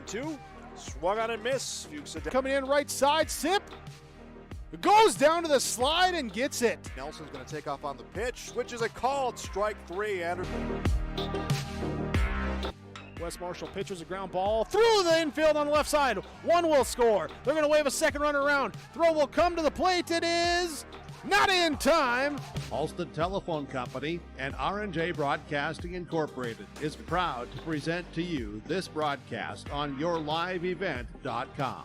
1-2. Swung on and miss. Fuchs coming in right side. Sip. Goes down to the slide and gets it. Nelson's going to take off on the pitch, which is a called strike 3. Anderson. Wes Marshall pitches a ground ball through the infield on the left side. One will score. They're going to wave a second runner around. Throw will come to the plate. It is not in time. Halstead Telephone Company and R&J Broadcasting Incorporated is proud to present to you this broadcast on yourliveevent.com.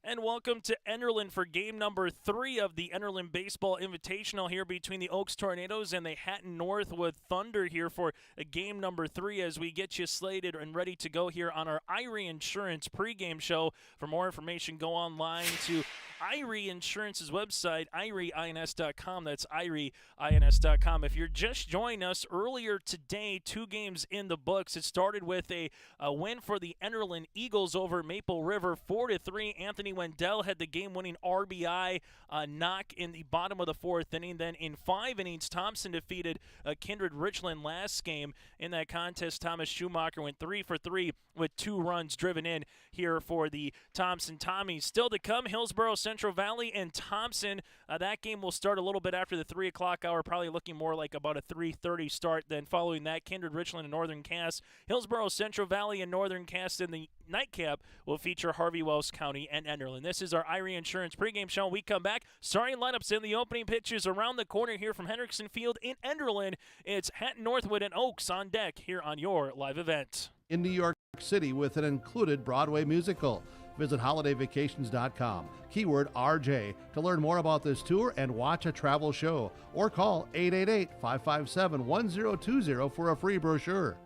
And welcome to Enderlin for game number 3 of the Enderlin Baseball Invitational here between the Oaks Tornadoes and the Hatton-Northwood Thunder here for game number 3 as we get you slated and ready to go here on our Irie Insurance pregame show. For more information, go online to Irie Insurance's website, irieins.com. That's irieins.com. If you're just joining us earlier today, 2 games in the books. It started with a win for the Enderlin Eagles over Maple River, 4-3. Anthony Wendell had the game-winning RBI knock in the bottom of the 4th inning. Then in 5 innings, Thompson defeated Kindred Richland last game. In that contest, Thomas Schumacher went 3 for 3 with 2 runs driven in here for the Thompson Tommies. Still to come, Hillsborough Central Valley and Thompson. That game will start a little bit after the 3 o'clock hour, probably looking more like about a 3:30 start. Then following that, Kindred Richland and Northern Cass. Hillsborough Central Valley and Northern Cass in the nightcap will feature Harvey Wells County and Enderlin. This is our Irie Insurance pregame show. We come back. Starting lineups in the opening pitches around the corner here from Hendrickson Field in Enderlin. It's Hatton-Northwood and Oaks on deck here on your live event. In New York City with an included Broadway musical. Visit holidayvacations.com, keyword RJ, to learn more about this tour and watch a travel show. Or call 888-557-1020 for a free brochure.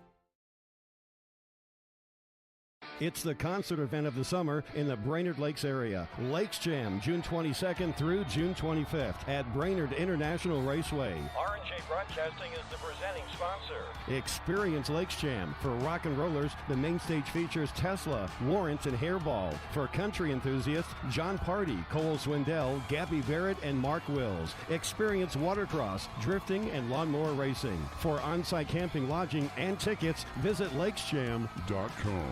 It's the concert event of the summer in the Brainerd Lakes area. Lakes Jam, June 22nd through June 25th at Brainerd International Raceway. R&J Broadcasting is the presenting sponsor. Experience Lakes Jam. For rock and rollers, the main stage features Tesla, Warrant, and Hairball. For country enthusiasts, John Party, Cole Swindell, Gabby Barrett, and Mark Wills. Experience watercross, drifting, and lawnmower racing. For on-site camping, lodging, and tickets, visit lakesjam.com.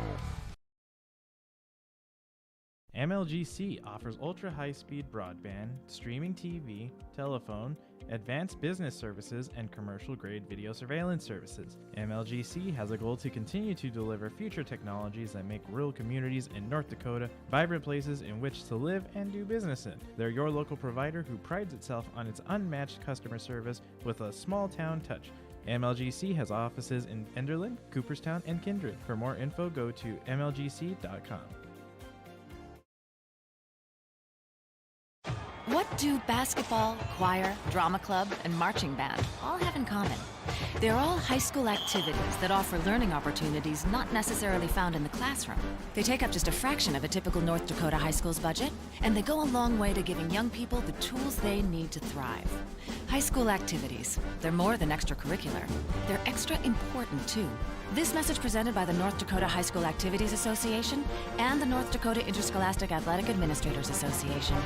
MLGC offers ultra-high-speed broadband, streaming TV, telephone, advanced business services, and commercial-grade video surveillance services. MLGC has a goal to continue to deliver future technologies that make rural communities in North Dakota vibrant places in which to live and do business in. They're your local provider who prides itself on its unmatched customer service with a small-town touch. MLGC has offices in Enderlin, Cooperstown, and Kindred. For more info, go to mlgc.com. What do basketball, choir, drama club, and marching band all have in common? They're all high school activities that offer learning opportunities not necessarily found in the classroom. They take up just a fraction of a typical North Dakota high school's budget, and they go a long way to giving young people the tools they need to thrive. High school activities, they're more than extracurricular. They're extra important, too. This message presented by the North Dakota High School Activities Association and the North Dakota Interscholastic Athletic Administrators Association.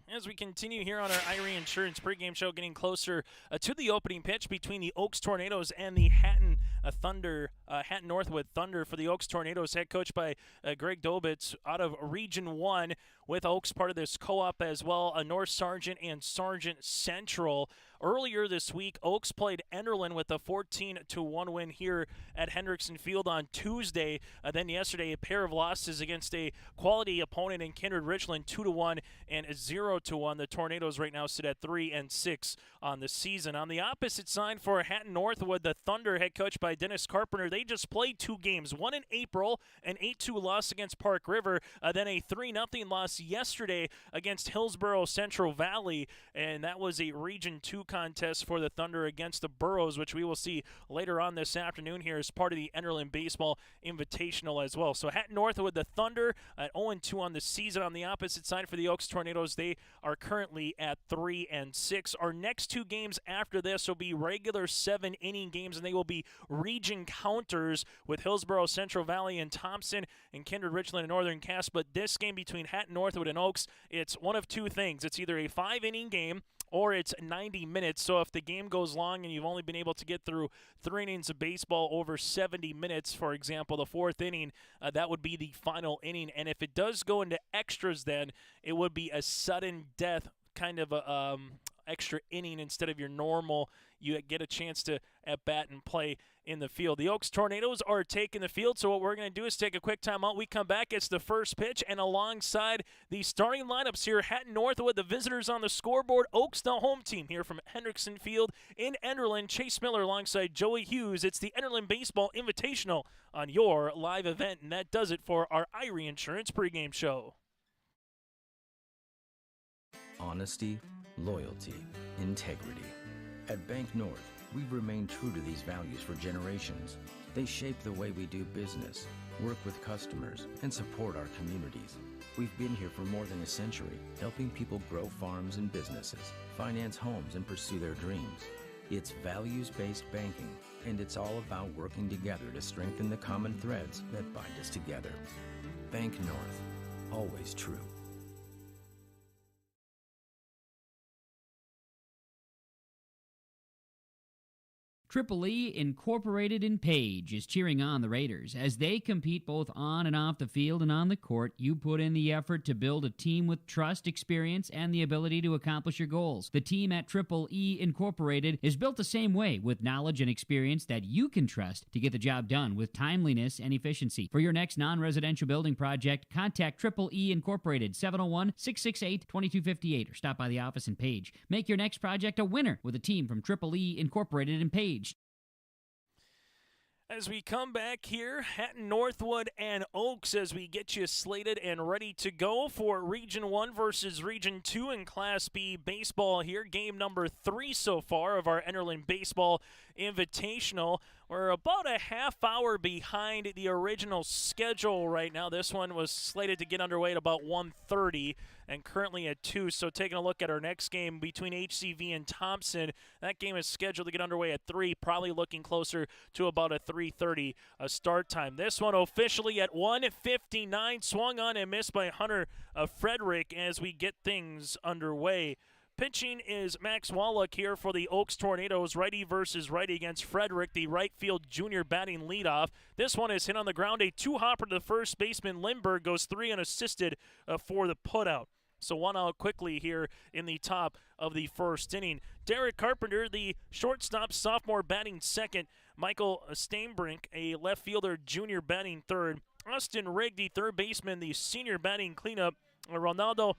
As we continue here on our Irie Insurance pregame show, getting closer to the opening pitch between the Oaks Tornadoes and the Hatton-Northwood Thunder. For the Oaks Tornadoes, head coach by Greg Dobitz out of Region 1, with Oaks part of this co-op as well, North Sargent and Sargent Central. Earlier this week, Oaks played Enderlin with a 14-1 win here at Hendrickson Field on Tuesday. Then yesterday, a pair of losses against a quality opponent in Kindred Richland, 2-1 and 0-1. The Tornadoes right now sit at 3-6 on the season. On the opposite side for Hatton-Northwood, the Thunder, head coached by Dennis Carpenter, they just played 2 games. One in April, an 8-2 loss against Park River, then a 3-0 loss yesterday against Hillsborough Central Valley, and that was a Region 2 contest for the Thunder against the Burros, which we will see later on this afternoon here as part of the Enderlin Baseball Invitational as well. So Hatton-Northwood, the Thunder at 0-2 on the season. On the opposite side for the Oaks Tornadoes, they are currently at 3-6. Our next 2 games after this will be regular 7-inning games, and they will be region counters with Hillsborough Central Valley and Thompson and Kindred Richland and Northern Cass. But this game between Hatton-Northwood and Oaks, it's one of 2 things. It's either a 5-inning game or it's 90 minutes. So if the game goes long and you've only been able to get through 3 innings of baseball over 70 minutes, for example, the 4th inning, that would be the final inning. And if it does go into extras, then it would be a sudden death kind of a extra inning instead of your normal. You get a chance to at bat and play in the field. The Oaks Tornadoes are taking the field, so what we're going to do is take a quick timeout. We come back, it's the first pitch, and alongside the starting lineups here, Hatton-Northwood, the visitors on the scoreboard, Oaks, the home team here from Hendrickson Field in Enderlin. Chase Miller alongside Joey Hughes. It's the Enderlin Baseball Invitational on your live event, and that does it for our Irie Insurance pregame show. Honesty, loyalty, integrity. At Bank North, we've remained true to these values for generations. They shape the way we do business, work with customers, and support our communities. We've been here for more than a century, helping people grow farms and businesses, finance homes, and pursue their dreams. It's values-based banking, and it's all about working together to strengthen the common threads that bind us together. Bank North, always true. Triple E Incorporated in Page is cheering on the Raiders. As they compete both on and off the field and on the court, you put in the effort to build a team with trust, experience, and the ability to accomplish your goals. The team at Triple E Incorporated is built the same way, with knowledge and experience that you can trust to get the job done with timeliness and efficiency. For your next non-residential building project, contact Triple E Incorporated, 701-668-2258, or stop by the office in Page. Make your next project a winner with a team from Triple E Incorporated in Page. As we come back here, Hatton-Northwood and Oaks, as we get you slated and ready to go for Region 1 versus Region 2 in Class B baseball here. Game number 3 so far of our Enderlin Baseball Invitational. We're about a half hour behind the original schedule right now. This one was slated to get underway at about 1:30 and currently at 2. So taking a look at our next game between HCV and Thompson, that game is scheduled to get underway at 3, probably looking closer to about a 3:30 start time. This one officially at 1:59, swung on and missed by Hunter Frederick as we get things underway. Pitching is Max Wallach here for the Oaks Tornadoes, righty versus righty against Frederick, the right field junior batting leadoff. This one is hit on the ground, a 2-hopper to the first baseman. Lindbergh goes 3 unassisted for the putout. So 1 out quickly here in the top of the first inning. Derek Carpenter, the shortstop, sophomore, batting second. Michael Steinbrink, a left fielder, junior, batting third. Austin Rigg, the third baseman, the senior, batting cleanup. Ronaldo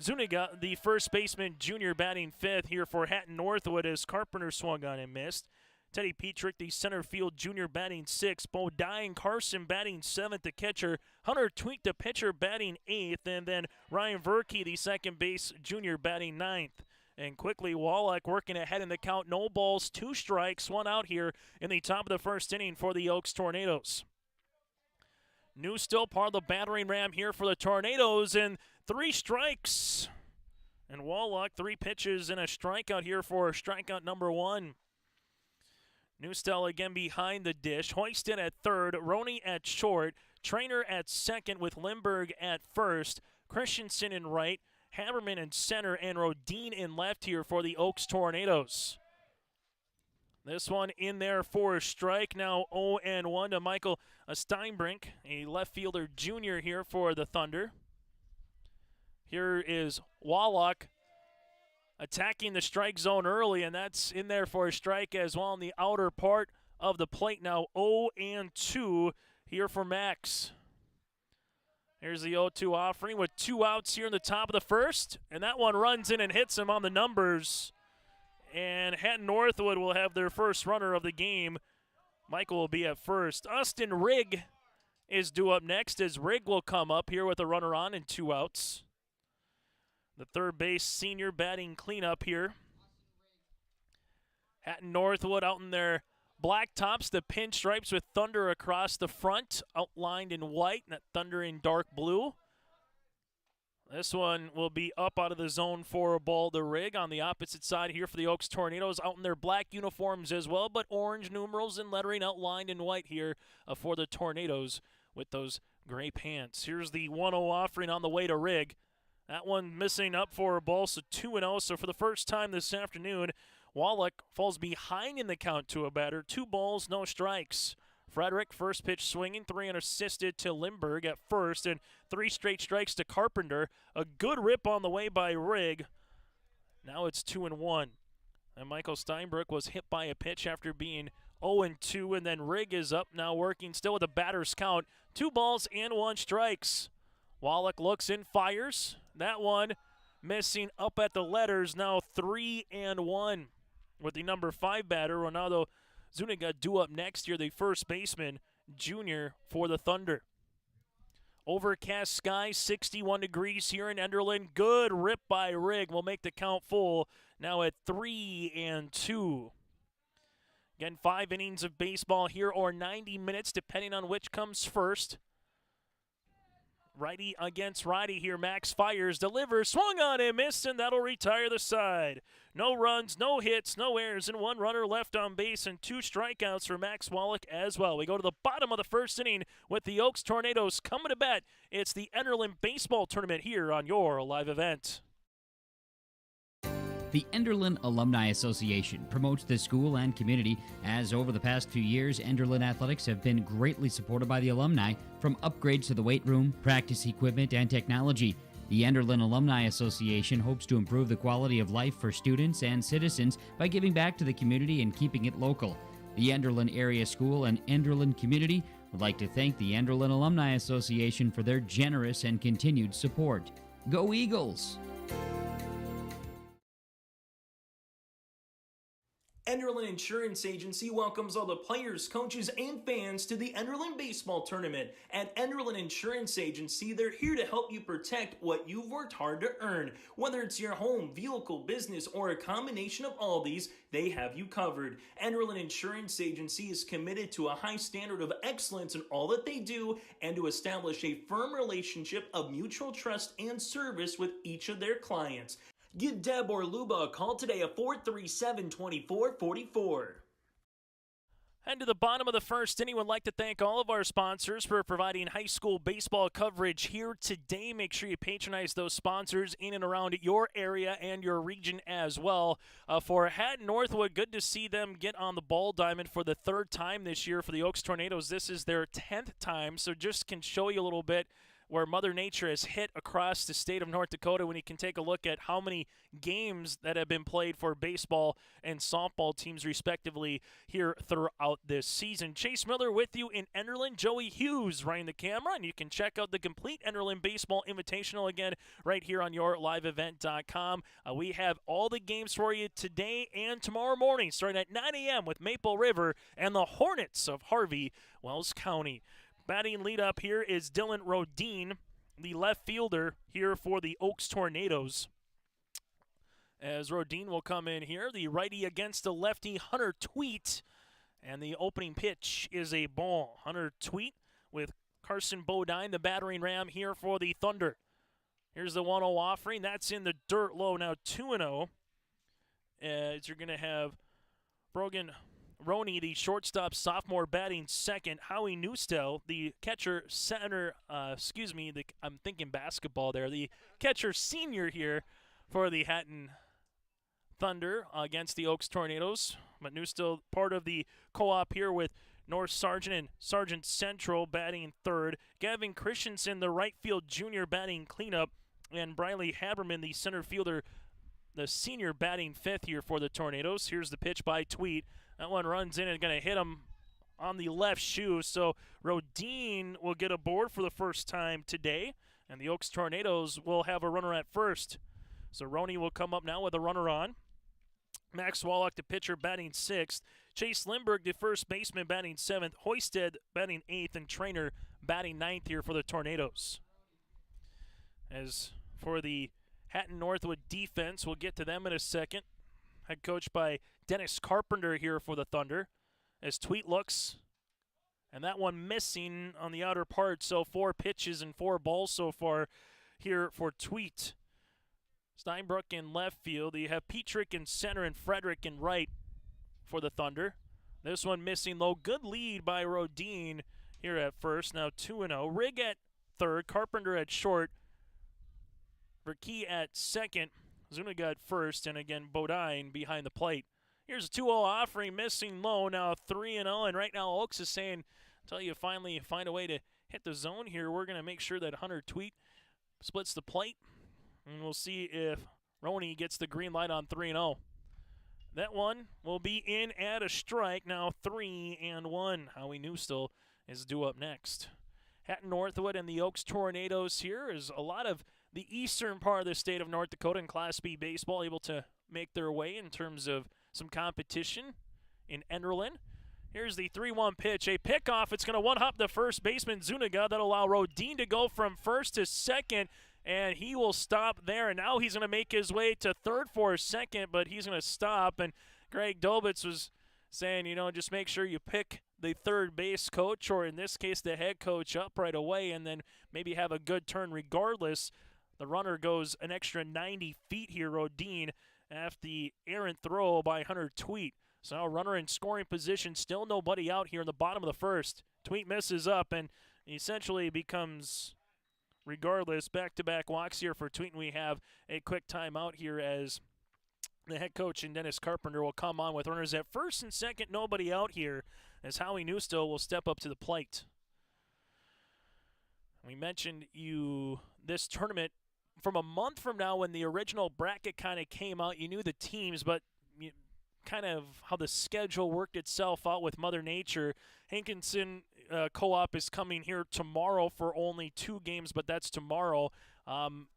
Zuniga, the first baseman, junior, batting fifth here for Hatton-Northwood as Carpenter swung on and missed. Teddy Petrick, the center field junior, batting sixth. Bo Dye and Carson batting seventh, the catcher. Hunter Tweak, the pitcher, batting eighth. And then Ryan Verkey, the second base junior, batting ninth. And quickly, Wallach working ahead in the count. No balls, 2 strikes, 1 out here in the top of the first inning for the Oaks Tornadoes. New still part of the battering ram here for the Tornadoes, and 3 strikes. And Wallach, 3 pitches and a strikeout here for strikeout number 1. Newstell again behind the dish. Hoisted at third, Roney at short, Trainer at second with Lindbergh at first, Christensen in right, Haberman in center, and Rodine in left here for the Oaks Tornadoes. This one in there for a strike. Now 0-1 to Michael Steinbrink, a left fielder junior here for the Thunder. Here is Wallach attacking the strike zone early, and that's in there for a strike as well in the outer part of the plate. Now 0-2 here for Max. Here's the 0-2 offering with 2 outs here in the top of the first, and that one runs in and hits him on the numbers. And Hatton-Northwood will have their first runner of the game. Michael will be at first. Austin Rigg is due up next as Rigg will come up here with a runner on and 2 outs. The third base senior batting cleanup here. Hatton-Northwood out in their black tops, the pinstripes with Thunder across the front, outlined in white, and that Thunder in dark blue. This one will be up out of the zone for a ball to Rigg. On the opposite side here for the Oaks Tornadoes, out in their black uniforms as well, but orange numerals and lettering outlined in white here for the Tornadoes with those gray pants. Here's the 1-0 offering on the way to Rigg. That one missing up for a ball, so 2-0. So for the first time this afternoon, Wallach falls behind in the count to a batter. 2 balls, no strikes. Frederick, first pitch swinging, 3 unassisted to Lindbergh at first, and 3 straight strikes to Carpenter. A good rip on the way by Rigg. Now it's 2-1. And Michael Steinbrook was hit by a pitch after being 0-2, and then Rigg is up now working still with a batter's count. 2 balls and 1 strikes. Wallach looks and fires. That one missing up at the letters, now 3-1. With the number 5 batter, Ronaldo Zuniga due up next year, the first baseman, junior for the Thunder. Overcast sky, 61 degrees here in Enderlin. Good rip by Rigg will make the count full, now at 3-2. Again, 5 innings of baseball here, or 90 minutes, depending on which comes first. Righty against righty here. Max fires, delivers, swung on and missed, and that'll retire the side. No runs, no hits, no errors, and 1 runner left on base, and 2 strikeouts for Max Wallach as well. We go to the bottom of the first inning with the Oaks Tornadoes coming to bat. It's the Enderlin Baseball Tournament here on your live event. The Enderlin Alumni Association promotes the school and community, as over the past few years, Enderlin athletics have been greatly supported by the alumni, from upgrades to the weight room, practice equipment, and technology. The Enderlin Alumni Association hopes to improve the quality of life for students and citizens by giving back to the community and keeping it local. The Enderlin Area School and Enderlin community would like to thank the Enderlin Alumni Association for their generous and continued support. Go Eagles! Enderlin Insurance Agency welcomes all the players, coaches, and fans to the Enderlin Baseball Tournament. At Enderlin Insurance Agency, they're here to help you protect what you've worked hard to earn. Whether it's your home, vehicle, business, or a combination of all these, they have you covered. Enderlin Insurance Agency is committed to a high standard of excellence in all that they do and to establish a firm relationship of mutual trust and service with each of their clients. Give Deb or Luba a call today at 437-2444. And to the bottom of the first inning, would like to thank all of our sponsors for providing high school baseball coverage here today. Make sure you patronize those sponsors in and around your area and your region as well. For Hatton-Northwood, good to see them get on the ball diamond for the 3rd time this year for the Oaks Tornadoes. This is their 10th time, so just can show you a little bit where Mother Nature has hit across the state of North Dakota when you can take a look at how many games that have been played for baseball and softball teams respectively here throughout this season. Chase Miller with you in Enderlin, Joey Hughes running the camera, and you can check out the complete Enderlin Baseball Invitational again right here on yourliveevent.com. We have all the games for you today and tomorrow morning starting at 9 a.m. with Maple River and the Hornets of Harvey, Wells County. Batting lead up here is Dylan Rodine, the left fielder here for the Oaks Tornadoes. As Rodine will come in here, the righty against the lefty, Hunter Tweet. And the opening pitch is a ball. Hunter Tweet with Carson Bodine, the battering ram here for the Thunder. Here's the 1-0 offering. That's in the dirt low, now 2-0. As you're going to have Brogan Roney, the shortstop sophomore, batting second. Howie Newstell, the catcher center, I'm thinking basketball there. The catcher senior here for the Hatton Thunder against the Oaks Tornadoes. But Newstell part of the co-op here with North Sargent and Sargent Central batting third. Gavin Christensen, the right field junior, batting cleanup. And Briley Haberman, the center fielder, the senior, batting fifth here for the Tornadoes. Here's the pitch by Tweet. That one runs in and going to hit him on the left shoe. So Rodine will get aboard for the first time today, and the Oaks Tornadoes will have a runner at first. So Roney will come up now with a runner on. Max Wallach, the pitcher, batting sixth. Chase Lindbergh, the first baseman, batting seventh. Hoisted batting eighth, and Trainer batting ninth here for the Tornadoes. As for the Hatton-Northwood defense, we'll get to them in a second. Head coached by Dennis Carpenter here for the Thunder. As Tweet looks, and that one missing on the outer part. So 4 pitches and 4 balls so far here for Tweet. Steinbrook in left field. You have Petrick in center and Frederick in right for the Thunder. This one missing low. Good lead by Rodine here at first. Now 2-0. Rigg at third. Carpenter at short. Verkey at second, Zuniga at first, and again Bodine behind the plate. Here's a 2-0 offering, missing low, now 3-0, and right now Oaks is saying, until you finally find a way to hit the zone here, we're going to make sure that Hunter Tweet splits the plate, and we'll see if Roney gets the green light on 3-0. That one will be in at a strike, now 3-1. Howie Newstill is due up next. Hatton-Northwood and the Oaks Tornadoes here is a lot of the eastern part of the state of North Dakota in Class B baseball able to make their way in terms of some competition in Enderlin. Here's the 3-1 pitch, a pickoff. It's going to one-hop the first baseman, Zuniga. That'll allow Rodin to go from first to second, and he will stop there. And now he's going to make his way to third for a second, but he's going to stop. And Greg Dobitz was saying, just make sure you pick the third base coach, or in this case, the head coach, up right away, and then maybe have a good turn regardless. The runner goes an extra 90 feet here, Rodin, after the errant throw by Hunter Tweet. So now runner in scoring position, still nobody out here in the bottom of the first. Tweet misses up and essentially becomes, regardless, back-to-back walks here for Tweet, and we have a quick timeout here as the head coach and Dennis Carpenter will come on with runners at first and second, nobody out here, as Howie Newstill will step up to the plate. We mentioned this tournament from a month from now when the original bracket kind of came out. You knew the teams, but kind of how the schedule worked itself out with Mother Nature. Hankinson Co-op is coming here tomorrow for only 2 games, but that's tomorrow.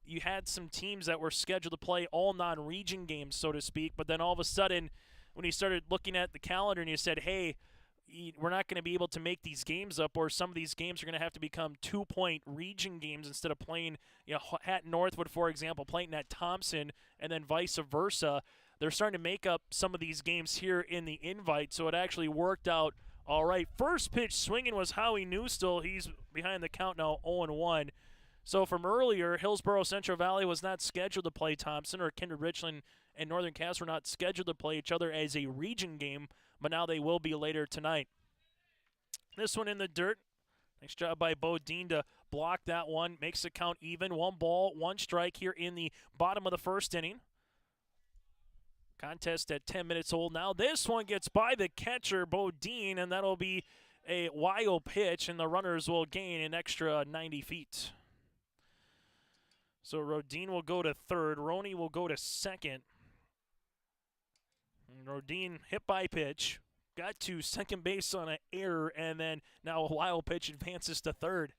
You had some teams that were scheduled to play all non-region games, so to speak, but then all of a sudden when you started looking at the calendar and you said, hey, we're not going to be able to make these games up, or some of these games are going to have to become 2-point region games instead of playing, Hatton-Northwood, for example, playing at Thompson, and then vice versa. They're starting to make up some of these games here in the invite, so it actually worked out all right. First pitch swinging was Howie Newstill. He's behind the count now, 0-1. So from earlier, Hillsborough Central Valley was not scheduled to play Thompson, or Kindred Richland and Northern Cass were not scheduled to play each other as a region game, but now they will be later tonight. This one in the dirt. Nice job by Bodine to block that one. Makes the count even. 1 ball, 1 strike here in the bottom of the first inning. Contest at 10 minutes old now. This one gets by the catcher, Bodine, and that'll be a wild pitch, and the runners will gain an extra 90 feet. So Rodin will go to third. Roney will go to second. And Rodin hit by pitch. Got to second base on an error, and then now a wild pitch advances to third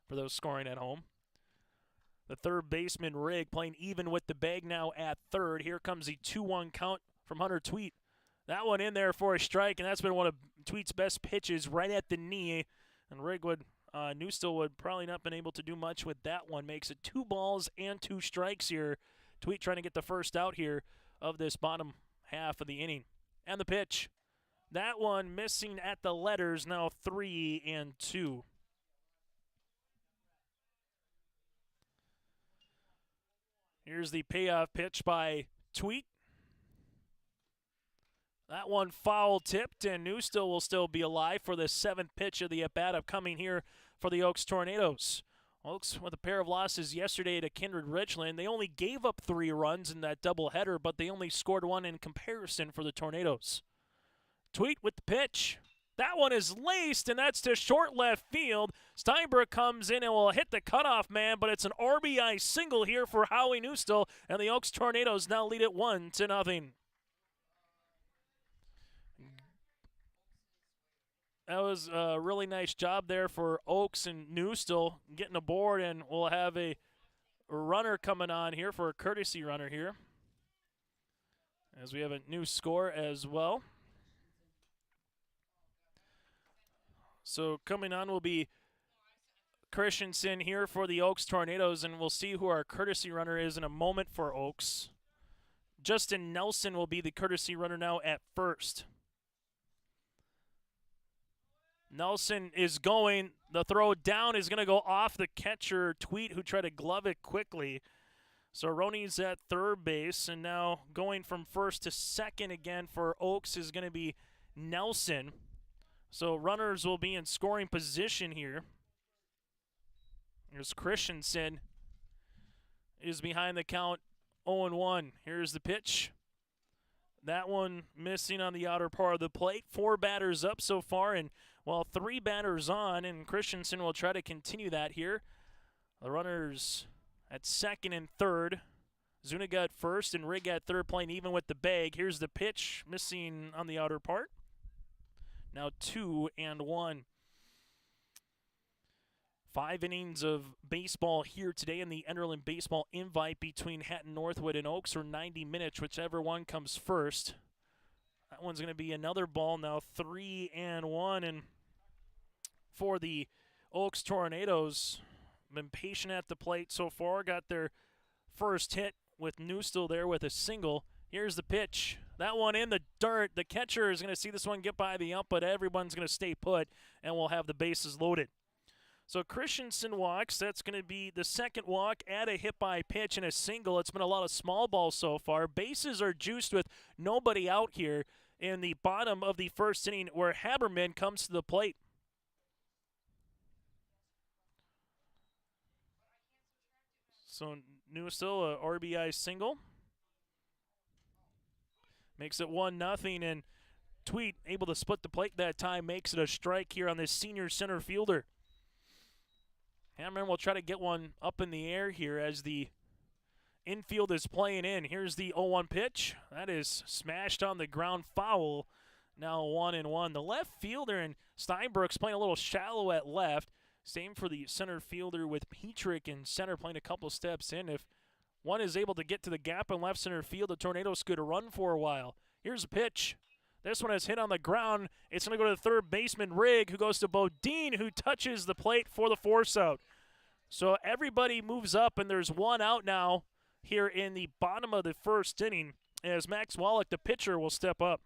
for those scoring at home. The third baseman, Rigg, playing even with the bag now at third. Here comes the 2-1 count from Hunter Tweet. That one in there for a strike, and that's been one of Tweet's best pitches right at the knee. And Rigg Newstill would probably not been able to do much with that one. Makes it 2 balls and 2 strikes here. Tweet trying to get the first out here of this bottom half of the inning. And the pitch. That one missing at the letters, now 3-2. Here's the payoff pitch by Tweet. That one foul tipped, and Newstill will still be alive for the 7th pitch of the at-bat upcoming here for the Oaks Tornadoes. Oaks with a pair of losses yesterday to Kindred Richland. They only gave up 3 runs in that doubleheader, but they only scored 1 in comparison for the Tornadoes. Tweet with the pitch. That one is laced, and that's to short left field. Steinbrook comes in and will hit the cutoff man, but it's an RBI single here for Howie Newstill, and the Oaks Tornadoes now lead it 1-0. That was a really nice job there for Oaks and Newstill getting aboard, and we'll have a runner coming on here for a courtesy runner here, as we have a new score as well. So coming on will be Christensen here for the Oaks Tornadoes, and we'll see who our courtesy runner is in a moment for Oaks. Justin Nelson will be the courtesy runner now at first. Nelson is going. The throw down is going to go off the catcher, Tweet, who tried to glove it quickly. So Roney's at third base, and now going from first to second again for Oaks is going to be Nelson. So runners will be in scoring position here. Here's Christensen is behind the count 0-1. Here's the pitch. That one missing on the outer part of the plate. 4 batters up so far, and 3 batters on, and Christensen will try to continue that here. The runners at second and third. Zuniga at first and Rigg at third, playing even with the bag. Here's the pitch, missing on the outer part. Now 2-1. 5 innings of baseball here today in the Enderlin Baseball Invite between Hatton-Northwood and Oaks, or 90 minutes, whichever one comes first. That one's going to be another ball, now 3-1. And for the Oaks Tornadoes, been patient at the plate so far. Got their first hit with Newstill there with a single. Here's the pitch. That one in the dirt. The catcher is going to see this one get by the ump, but everyone's going to stay put, and we'll have the bases loaded. So Christensen walks. That's going to be the second walk, add a hit by pitch and a single. It's been a lot of small balls so far. Bases are juiced with nobody out here in the bottom of the first inning, where Haberman comes to the plate. So Newstill, a RBI single. Makes it 1-0, and Tweet able to split the plate that time, makes it a strike here on this senior center fielder. Hammerman will try to get one up in the air here as the infield is playing in. Here's the 0-1 pitch. That is smashed on the ground, foul. Now 1-1. The left fielder and Steinbrook's playing a little shallow at left. Same for the center fielder with Petrick in center, playing a couple steps in. If one is able to get to the gap in left center field, the Tornadoes could run for a while. Here's a pitch. This one is hit on the ground. It's going to go to the third baseman, Rigg, who goes to Bodine, who touches the plate for the force out. So everybody moves up, and there's one out now here in the bottom of the first inning, as Max Wallach, the pitcher, will step up.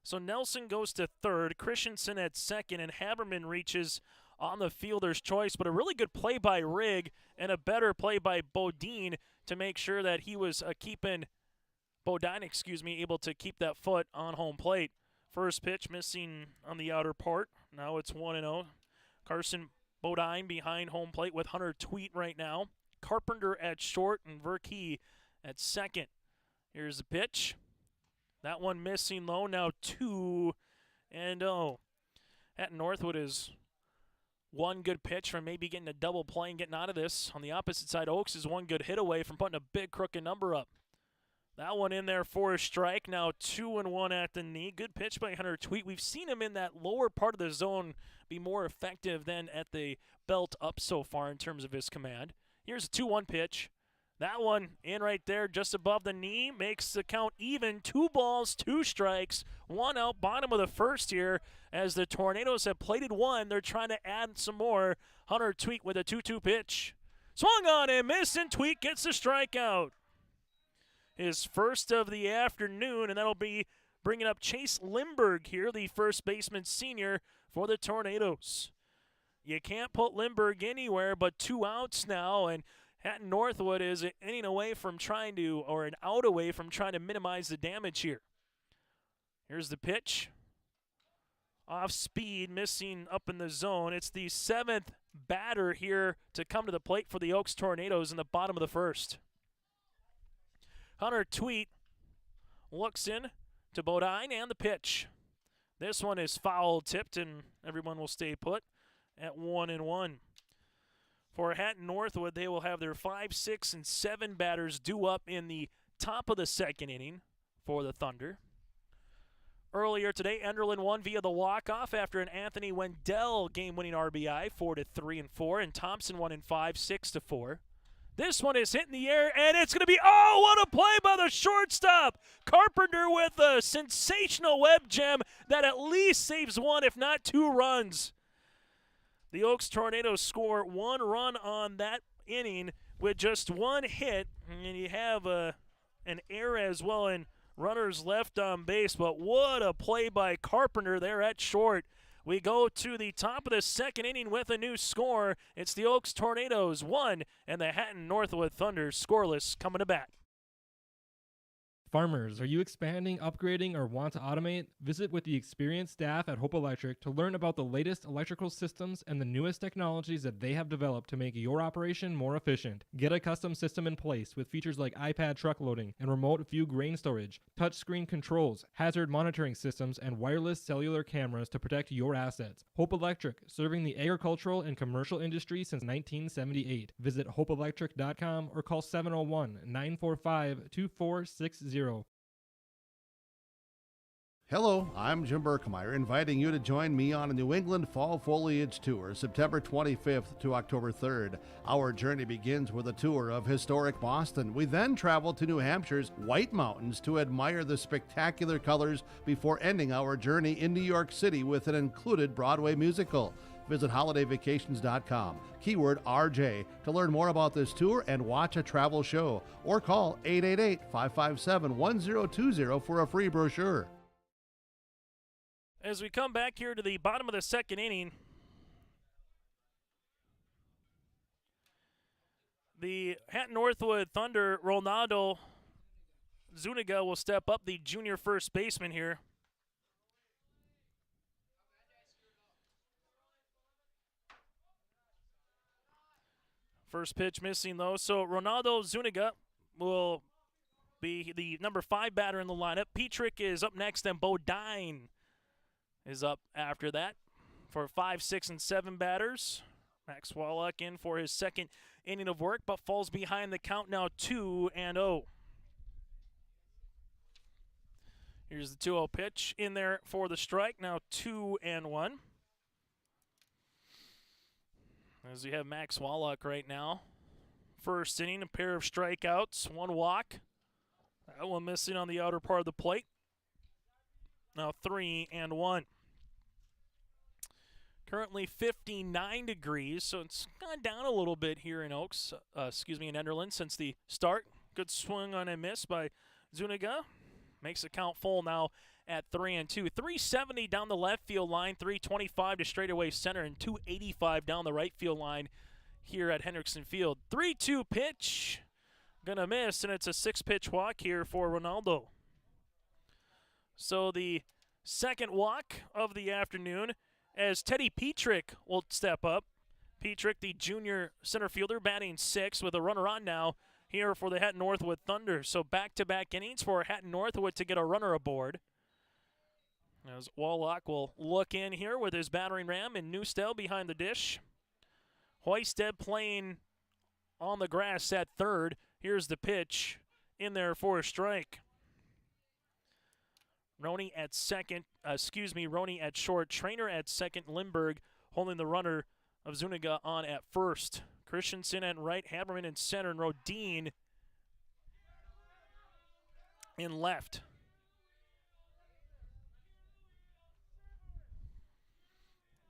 So Nelson goes to third, Christensen at second, and Haberman reaches on the fielder's choice. But a really good play by Rigg and a better play by Bodine to make sure that he was Bodine, able to keep that foot on home plate. First pitch missing on the outer part. Now it's 1-0. Carson Bodine behind home plate with Hunter Tweet right now. Carpenter at short and Verkey at second. Here's the pitch. That one missing low, now 2-0. Hatton-Northwood is one good pitch from maybe getting a double play and getting out of this. On the opposite side, Oaks is one good hit away from putting a big crooked number up. That one in there for a strike, now 2-1 at the knee. Good pitch by Hunter Tweet. We've seen him in that lower part of the zone be more effective than at the belt up so far in terms of his command. Here's a 2-1 pitch. That one in right there just above the knee makes the count even. 2 balls, 2 strikes, 1 out, bottom of the first here. As the Tornadoes have plated 1, they're trying to add some more. Hunter Tweet with a 2-2 pitch. Swung on and missed, and Tweet gets the strikeout. His first of the afternoon, and that'll be bringing up Chase Lindbergh here, the first baseman senior for the Tornadoes. You can't put Lindbergh anywhere, but 2 outs now, and Hatton-Northwood is an inning away from trying to, or an out away from trying to minimize the damage here. Here's the pitch. Off speed, missing up in the zone. It's the 7th batter here to come to the plate for the Oaks Tornadoes in the bottom of the first. Hunter Tweet looks in to Bodine, and the pitch. This one is foul tipped, and everyone will stay put at 1-1. For Hatton-Northwood, they will have their 5, 6, and 7 batters due up in the top of the second inning for the Thunder. Earlier today, Enderlin won via the walk-off after an Anthony Wendell game-winning RBI, 4-3 and 4, and Thompson won in 5, 6-4. This one is hit in the air, and it's going to be, what a play by the shortstop! Carpenter with a sensational web gem that at least saves 1, if not 2 runs. The Oaks Tornadoes score 1 run on that inning with just 1 hit, and you have an error as well and runners left on base. But what a play by Carpenter there at short. We go to the top of the second inning with a new score. It's the Oaks Tornadoes 1 and the Hatton-Northwood Thunder scoreless coming to bat. Farmers, are you expanding, upgrading, or want to automate? Visit with the experienced staff at Hope Electric to learn about the latest electrical systems and the newest technologies that they have developed to make your operation more efficient. Get a custom system in place with features like iPad truck loading and remote view grain storage, touchscreen controls, hazard monitoring systems, and wireless cellular cameras to protect your assets. Hope Electric, serving the agricultural and commercial industry since 1978. Visit hopeelectric.com or call 701-945-2460. Hello, I'm Jim Berkmeyer, inviting you to join me on a New England Fall Foliage Tour, September 25th to October 3rd. Our journey begins with a tour of historic Boston. We then travel to New Hampshire's White Mountains to admire the spectacular colors before ending our journey in New York City with an included Broadway musical. Visit holidayvacations.com, keyword RJ, to learn more about this tour and watch a travel show, or call 888-557-1020 for a free brochure. As we come back here to the bottom of the second inning, the Hatton-Northwood Thunder, Ronaldo Zuniga will step up, the junior first baseman here. First pitch missing, though. So Ronaldo Zuniga will be the number 5 batter in the lineup. Petrick is up next, and Bodine is up after that for 5, 6, and 7 batters. Max Wallach in for his second inning of work, but falls behind the count now 2-0. Here's the 2-0 pitch in there for the strike, now 2-1. As we have Max Wallach right now. First inning, a pair of strikeouts, 1 walk. That one missing on the outer part of the plate. Now 3-1. Currently 59 degrees, so it's gone down a little bit here in in Enderlin since the start. Good swing on a miss by Zuniga. Makes the count full now at 3-2. 370 down the left field line, 325 to straightaway center, and 285 down the right field line here at Hendrickson Field. 3-2 pitch. Gonna miss, and it's a 6-pitch walk here for Ronaldo. So the second walk of the afternoon as Teddy Petrick will step up. Petrick, the junior center fielder, batting 6 with a runner on now here for the Hatton-Northwood Thunder. So back-to-back innings for Hatton-Northwood to get a runner aboard. As Wallach will look in here with his battering ram and Newstell behind the dish. Hoisted playing on the grass at third. Here's the pitch in there for a strike. Roney at short. Trainer at second. Lindbergh holding the runner of Zuniga on at first. Christensen at right. Haberman in center. And Rodin in left.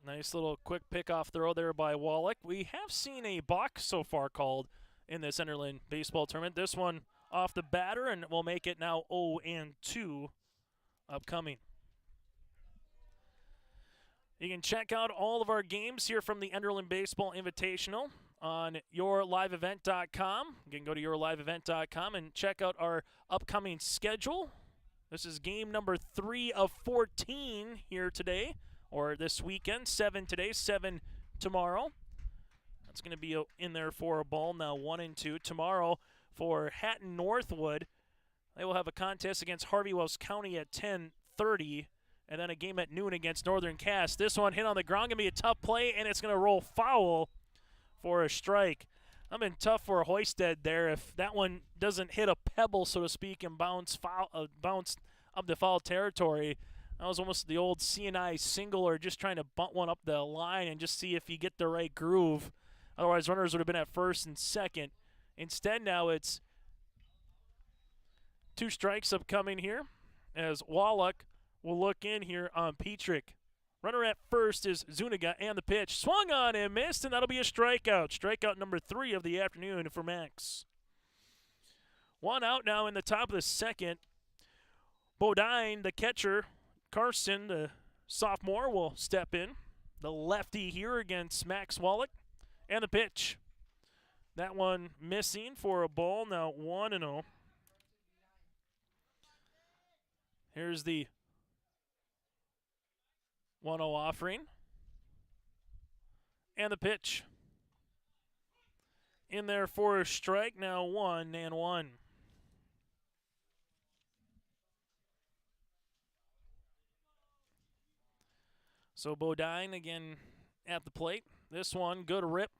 Nice little quick pickoff throw there by Wallach. We have seen a balk so far called in this Enderlin baseball tournament. This one off the batter, and we'll make it now 0-2 upcoming. You can check out all of our games here from the Enderlin Baseball Invitational on yourliveevent.com. You can go to yourliveevent.com and check out our upcoming schedule. This is game number 3 of 14 here today, or this weekend. 7 today, 7 tomorrow. That's going to be in there for a ball now, 1-2. Tomorrow for Hatton-Northwood, they will have a contest against Harvey Wells County at 10:30, and then a game at noon against Northern Cass. This one hit on the ground, going to be a tough play, and it's going to roll foul for a strike. I've been tough for Hoisted there. If that one doesn't hit a pebble, so to speak, and bounce up the foul territory, that was almost the old CNI single, or just trying to bunt one up the line and just see if you get the right groove. Otherwise, runners would have been at first and second. Instead, now it's 2 strikes upcoming here as Wallach will look in here on Petrick. Runner at first is Zuniga, and the pitch swung on and missed, and that'll be a strikeout. Strikeout number 3 of the afternoon for Max. 1 out now in the top of the second. Bodine, the catcher. Carson, the sophomore, will step in. The lefty here against Max Wallach. And the pitch. That one missing for a ball, now 1-0. Here's the 1-0 offering. And the pitch. In there for a strike, now 1-1. So Bodine again at the plate. This one, good rip.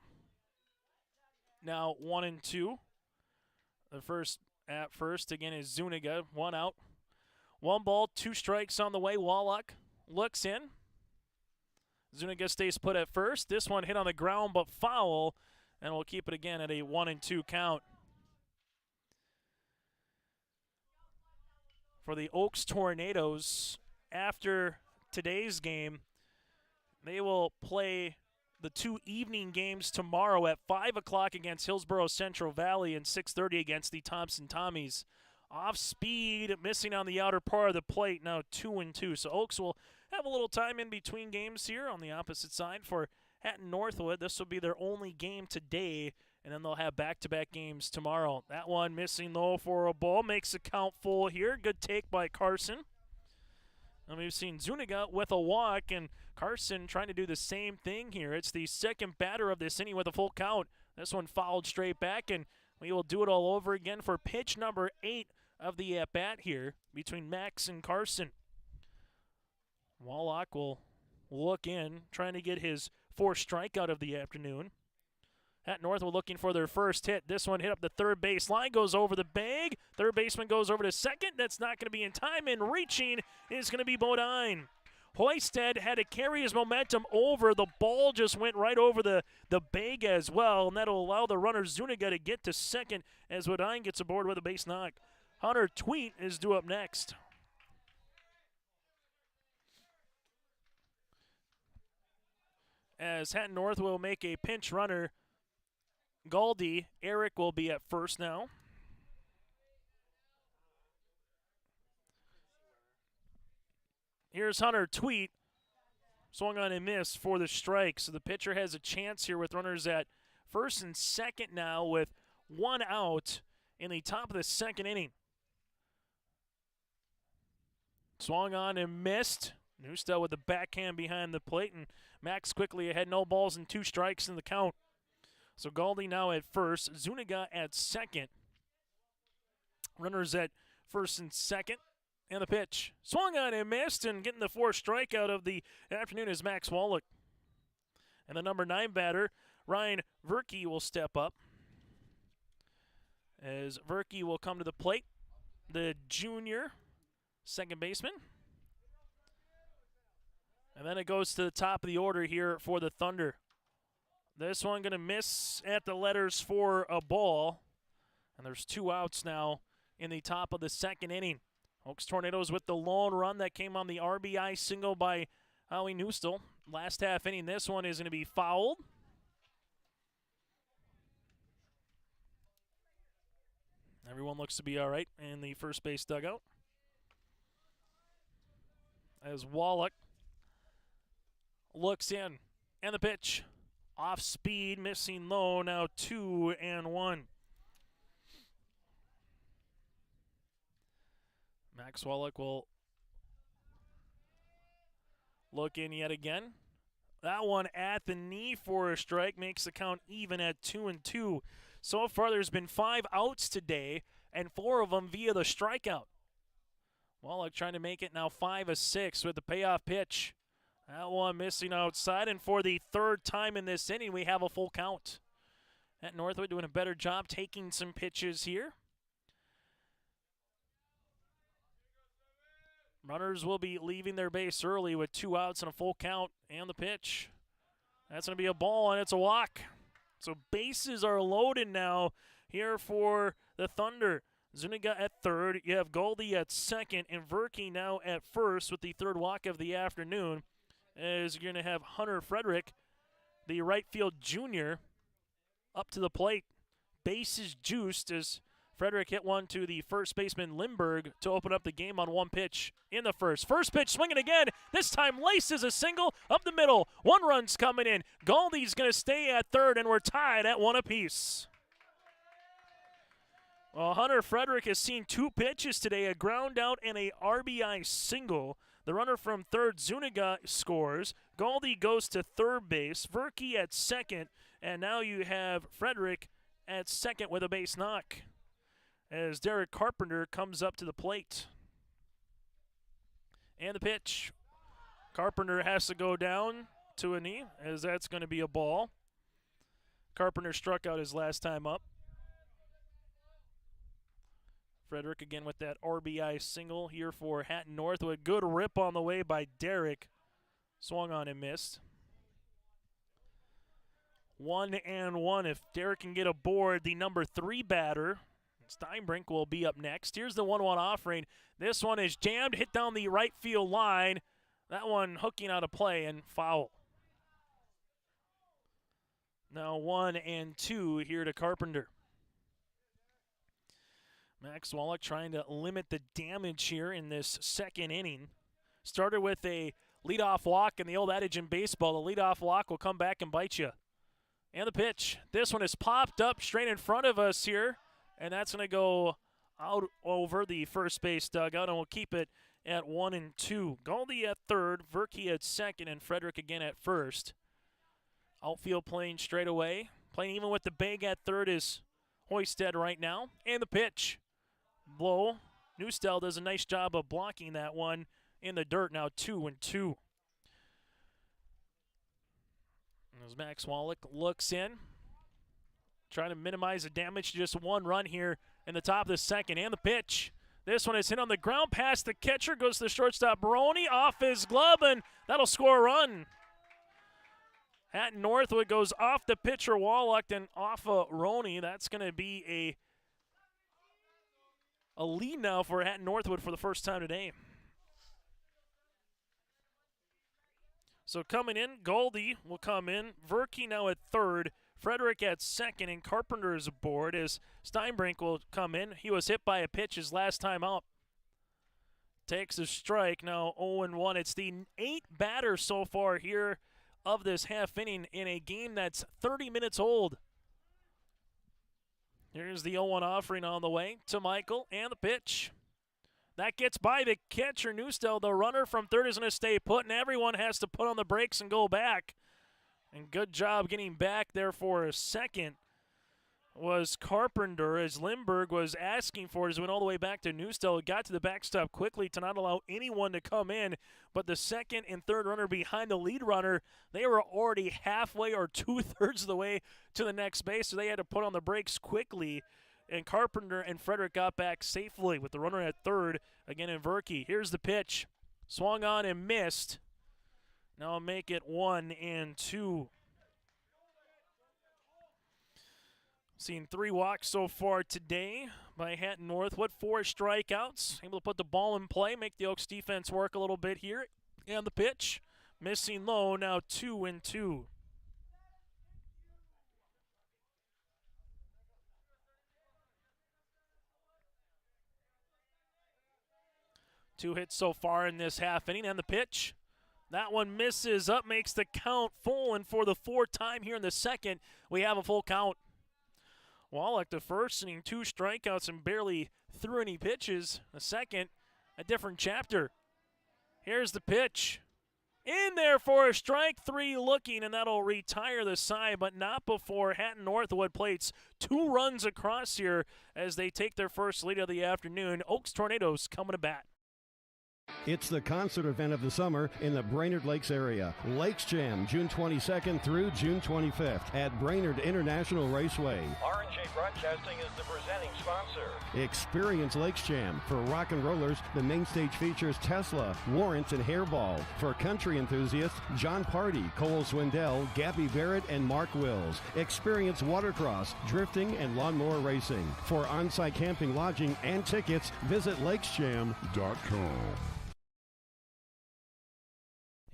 Now 1-2. The first at first again is Zuniga. 1 out. 1 ball, 2 strikes on the way. Wallach looks in. Zuniga stays put at first. This one hit on the ground but foul, and we'll keep it again at a 1-2 count. For the Oaks Tornadoes, after today's game, they will play the 2 evening games tomorrow at 5 o'clock against Hillsborough Central Valley and 6:30 against the Thompson Tommies. Off speed, missing on the outer part of the plate, now 2-2. So Oaks will have a little time in between games here on the opposite side for Hatton-Northwood. This will be their only game today, and then they'll have back-to-back games tomorrow. That one missing, though, for a ball. Makes the count full here. Good take by Carson. And we've seen Zuniga with a walk, and Carson trying to do the same thing here. It's the second batter of this inning with a full count. This one fouled straight back, and we will do it all over again for pitch number 8 of the at-bat here between Max and Carson. Wallach will look in, trying to get his 4th strikeout of the afternoon. Hatton-Northwood looking for their first hit. This one hit up the third base line, goes over the bag. Third baseman goes over to second. That's not going to be in time, and reaching is going to be Bodine. Hoisted had to carry his momentum over. The ball just went right over the bag as well, and that'll allow the runner Zuniga to get to second as Bodine gets aboard with a base knock. Hunter Tweet is due up next. As Hatton-Northwood will make a pinch runner, Galdi, Eric will be at first now. Here's Hunter Tweet. Swung on and missed for the strike. So the pitcher has a chance here with runners at first and second now with 1 out in the top of the second inning. Swung on and missed. Newstell with the backhand behind the plate, and Max quickly ahead. No balls and 2 strikes in the count. So Galdi now at first, Zuniga at second. Runners at first and second. And the pitch. Swung on and missed, and getting the 4th strikeout of the afternoon is Max Wallach. And the number 9 batter, Ryan Verke, will step up. As Verke will come to the plate. The junior second baseman. And then it goes to the top of the order here for the Thunder. This one going to miss at the letters for a ball. And there's 2 outs now in the top of the second inning. Oaks Tornadoes with the lone run that came on the RBI single by Howie Newstell. Last half inning, this one is going to be fouled. Everyone looks to be all right in the first base dugout. As Wallach looks in, and the pitch. Off speed, missing low, now 2-1. Max Wallach will look in yet again. That one at the knee for a strike makes the count even at 2-2. So far there's been 5 outs today, and 4 of them via the strikeout. Wallach trying to make it now 5 of 6 with the payoff pitch. That one missing outside, and for the 3rd time in this inning, we have a full count. Hatton-Northwood doing a better job taking some pitches here. Runners will be leaving their base early with 2 outs and a full count, and the pitch. That's going to be a ball, and it's a walk. So bases are loaded now here for the Thunder. Zuniga at third. You have Galdi at second, and Verke now at first with the 3rd walk of the afternoon. As you're going to have Hunter Frederick, the right field junior, up to the plate. Bases juiced as Frederick hit one to the first baseman Lindbergh to open up the game on 1 pitch in the first. First pitch swinging again. This time laces a single up the middle. 1 run's coming in. Galdi's going to stay at third, and we're tied at 1 apiece. Well, Hunter Frederick has seen 2 pitches today, a ground out and a RBI single. The runner from third, Zuniga, scores. Goldie goes to third base. Verke at second. And now you have Frederick at second with a base knock as Derek Carpenter comes up to the plate. And the pitch. Carpenter has to go down to a knee as that's going to be a ball. Carpenter struck out his last time up. Frederick again with that RBI single here for Hatton-Northwood. Good rip on the way by Derek. Swung on and missed. 1-1. If Derek can get aboard, the number 3 batter, Steinbrink, will be up next. Here's the 1-1 offering. This one is jammed, hit down the right field line. That one hooking out of play and foul. Now 1-2 here to Carpenter. Max Wallach trying to limit the damage here in this second inning. Started with a leadoff walk, and the old adage in baseball, the leadoff walk will come back and bite you. And the pitch. This one is popped up straight in front of us here, and that's going to go out over the first base dugout, and we'll keep it at 1-2. Goldie at third, Verke at second, and Frederick again at first. Outfield playing straight away. Playing even with the bag at third is Hoisted right now. And the pitch. Blow. Newstell does a nice job of blocking that one in the dirt. Now 2-2. As Max Wallach looks in, trying to minimize the damage to just 1 run here in the top of the second. And the pitch. This one is hit on the ground past the catcher. Goes to the shortstop, Baroni, off his glove, and that'll score a run. Hatton-Northwood goes off the pitcher Wallach and off of Roney. That's going to be a lead now for Hatton-Northwood for the first time today. So coming in, Goldie will come in. Verke now at third. Frederick at second, and Carpenter is aboard as Steinbrink will come in. He was hit by a pitch his last time out. Takes a strike, now 0-1. It's the 8th batter so far here of this half inning in a game that's 30 minutes old. Here's the 0-1 offering on the way to Michael, and the pitch. That gets by the catcher, Newstell. The runner from third is going to stay put, and everyone has to put on the brakes and go back. And good job getting back there for a second was Carpenter, as Lindbergh was asking for it as it went all the way back to Newstell. Got to the backstop quickly to not allow anyone to come in, but the second and third runner behind the lead runner, they were already halfway or 2/3 of the way to the next base, so they had to put on the brakes quickly. And Carpenter and Frederick got back safely with the runner at third, again in Verke. Here's the pitch. Swung on and missed. Now I'll make it 1-2. Seen 3 walks so far today by Hatton-Northwood. 4 strikeouts. Able to put the ball in play, make the Oaks defense work a little bit here. And the pitch. Missing low, now 2-2. Two hits so far in this half inning, and the pitch. That one misses up, makes the count full, and for the 4th time here in the second, we have a full count. Wallach, the first inning, 2 strikeouts and barely threw any pitches. The second, a different chapter. Here's the pitch. In there for a strike 3 looking, and that'll retire the side, but not before Hatton-Northwood plates 2 runs across here as they take their first lead of the afternoon. Oaks Tornadoes coming to bat. It's the concert event of the summer in the Brainerd Lakes area. Lakes Jam, June 22nd through June 25th at Brainerd International Raceway. R&J Broadcasting is the presenting sponsor. Experience Lakes Jam. For rock and rollers, the main stage features Tesla, Warrants, and Hairball. For country enthusiasts, John Party, Cole Swindell, Gabby Barrett, and Mark Wills. Experience watercross, drifting, and lawnmower racing. For on-site camping, lodging, and tickets, visit lakesjam.com.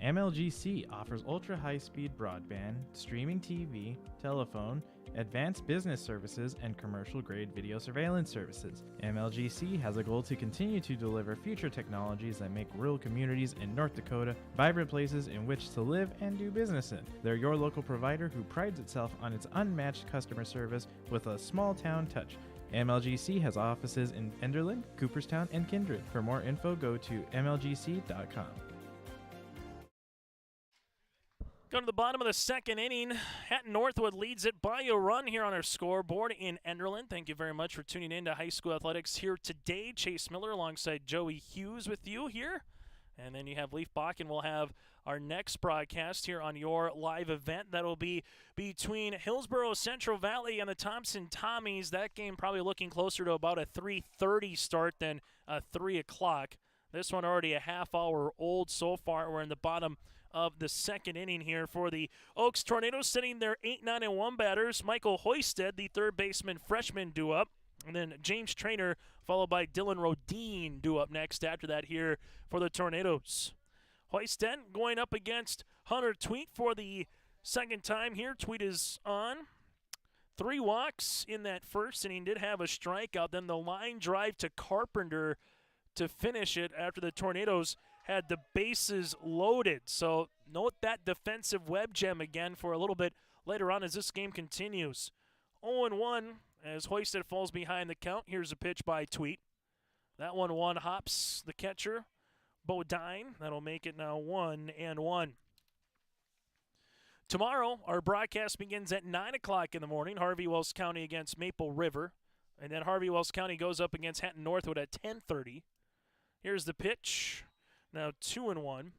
MLGC offers ultra-high-speed broadband, streaming TV, telephone, advanced business services, and commercial-grade video surveillance services. MLGC has a goal to continue to deliver future technologies that make rural communities in North Dakota vibrant places in which to live and do business in. They're your local provider who prides itself on its unmatched customer service with a small-town touch. MLGC has offices in Enderlin, Cooperstown, and Kindred. For more info, go to mlgc.com. Go to the bottom of the second inning. Hatton-Northwood leads it by a run here on our scoreboard in Enderlin. Thank you very much for tuning in to High School Athletics here today. Chase Miller alongside Joey Hughes with you here. And then you have Leaf Bach, and we'll have our next broadcast here on your live event. That'll be between Hillsborough Central Valley and the Thompson Tommies. That game probably looking closer to about a 3:30 start than 3 o'clock. This one already a half hour old so far. We're in the bottom of the second inning here for the Oaks Tornadoes, sitting their 8-9-1 batters. Michael Hoisted, the third baseman freshman, due up. And then James Trainer, followed by Dylan Rodine, due up next after that here for the Tornadoes. Hoisted going up against Hunter Tweet for the second time here. Tweet is on. 3 walks in that first inning, did have a strikeout. Then the line drive to Carpenter to finish it after the Tornadoes had the bases loaded. So note that defensive web gem again for a little bit later on as this game continues. 0-1 as Hoisted falls behind the count. Here's a pitch by Tweet. That one hops the catcher, Bodine. That'll make it now 1-1. Tomorrow, our broadcast begins at 9 o'clock in the morning. Harvey Wells County against Maple River. And then Harvey Wells County goes up against Hatton-Northwood at 10:30. Here's the pitch. Now 2-1.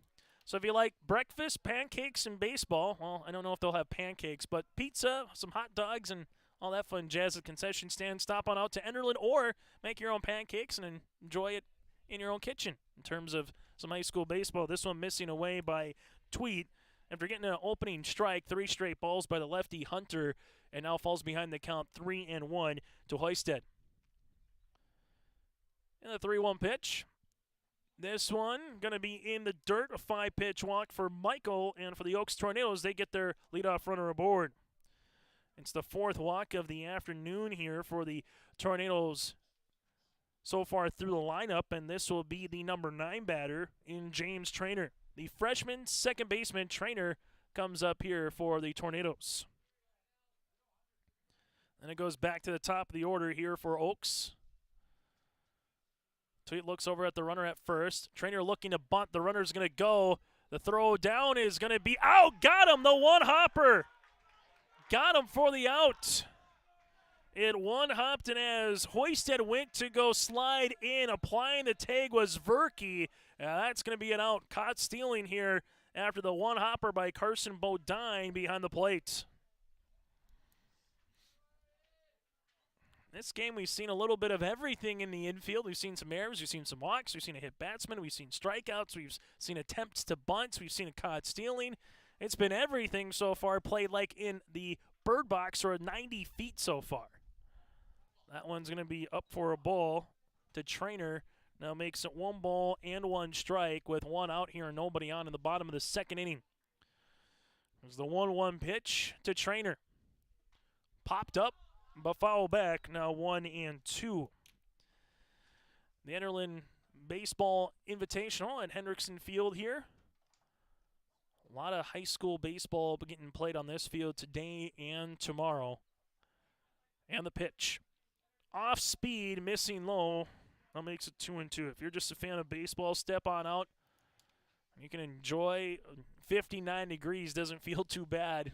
So if you like breakfast, pancakes, and baseball, well, I don't know if they'll have pancakes, but pizza, some hot dogs, and all that fun jazz at concession stand, stop on out to Enderlin or make your own pancakes and enjoy it in your own kitchen. In terms of some high school baseball, this one missing away by Tweet after getting an opening strike, 3 straight balls by the lefty Hunter, and now falls behind the count 3-1 to Hoisted. And the 3-1 pitch. This one going to be in the dirt, a 5-pitch walk for Michael, and for the Oaks Tornadoes, they get their leadoff runner aboard. It's the 4th walk of the afternoon here for the Tornadoes so far through the lineup, and this will be the number 9 batter in James Trainer. The freshman second baseman Trainer comes up here for the Tornadoes. And it goes back to the top of the order here for Oaks. Tweet looks over at the runner at first. Trainer looking to bunt. The runner's going to go. The throw down is going to be out. Got him, the one-hopper. Got him for the out. It one-hopped, and as Hoisted went to go slide in, applying the tag was Verke. That's going to be an out. Caught stealing here after the one-hopper by Carson Bodine behind the plate. This game, we've seen a little bit of everything in the infield. We've seen some errors, we've seen some walks, we've seen a hit batsman, we've seen strikeouts, we've seen attempts to bunts, we've seen a caught stealing. It's been everything so far, played like in the bird box or 90 feet so far. That one's going to be up for a ball to Trainer. Now makes it 1 ball and 1 strike with 1 out here and nobody on in the bottom of the second inning. There's the 1-1 pitch to Trainer. Popped up, but foul back, now 1-2. The Enderlin Baseball Invitational at Hendrickson Field here. A lot of high school baseball getting played on this field today and tomorrow. And the pitch. Off speed, missing low. That makes it 2-2. If you're just a fan of baseball, step on out. You can enjoy 59 degrees. Doesn't feel too bad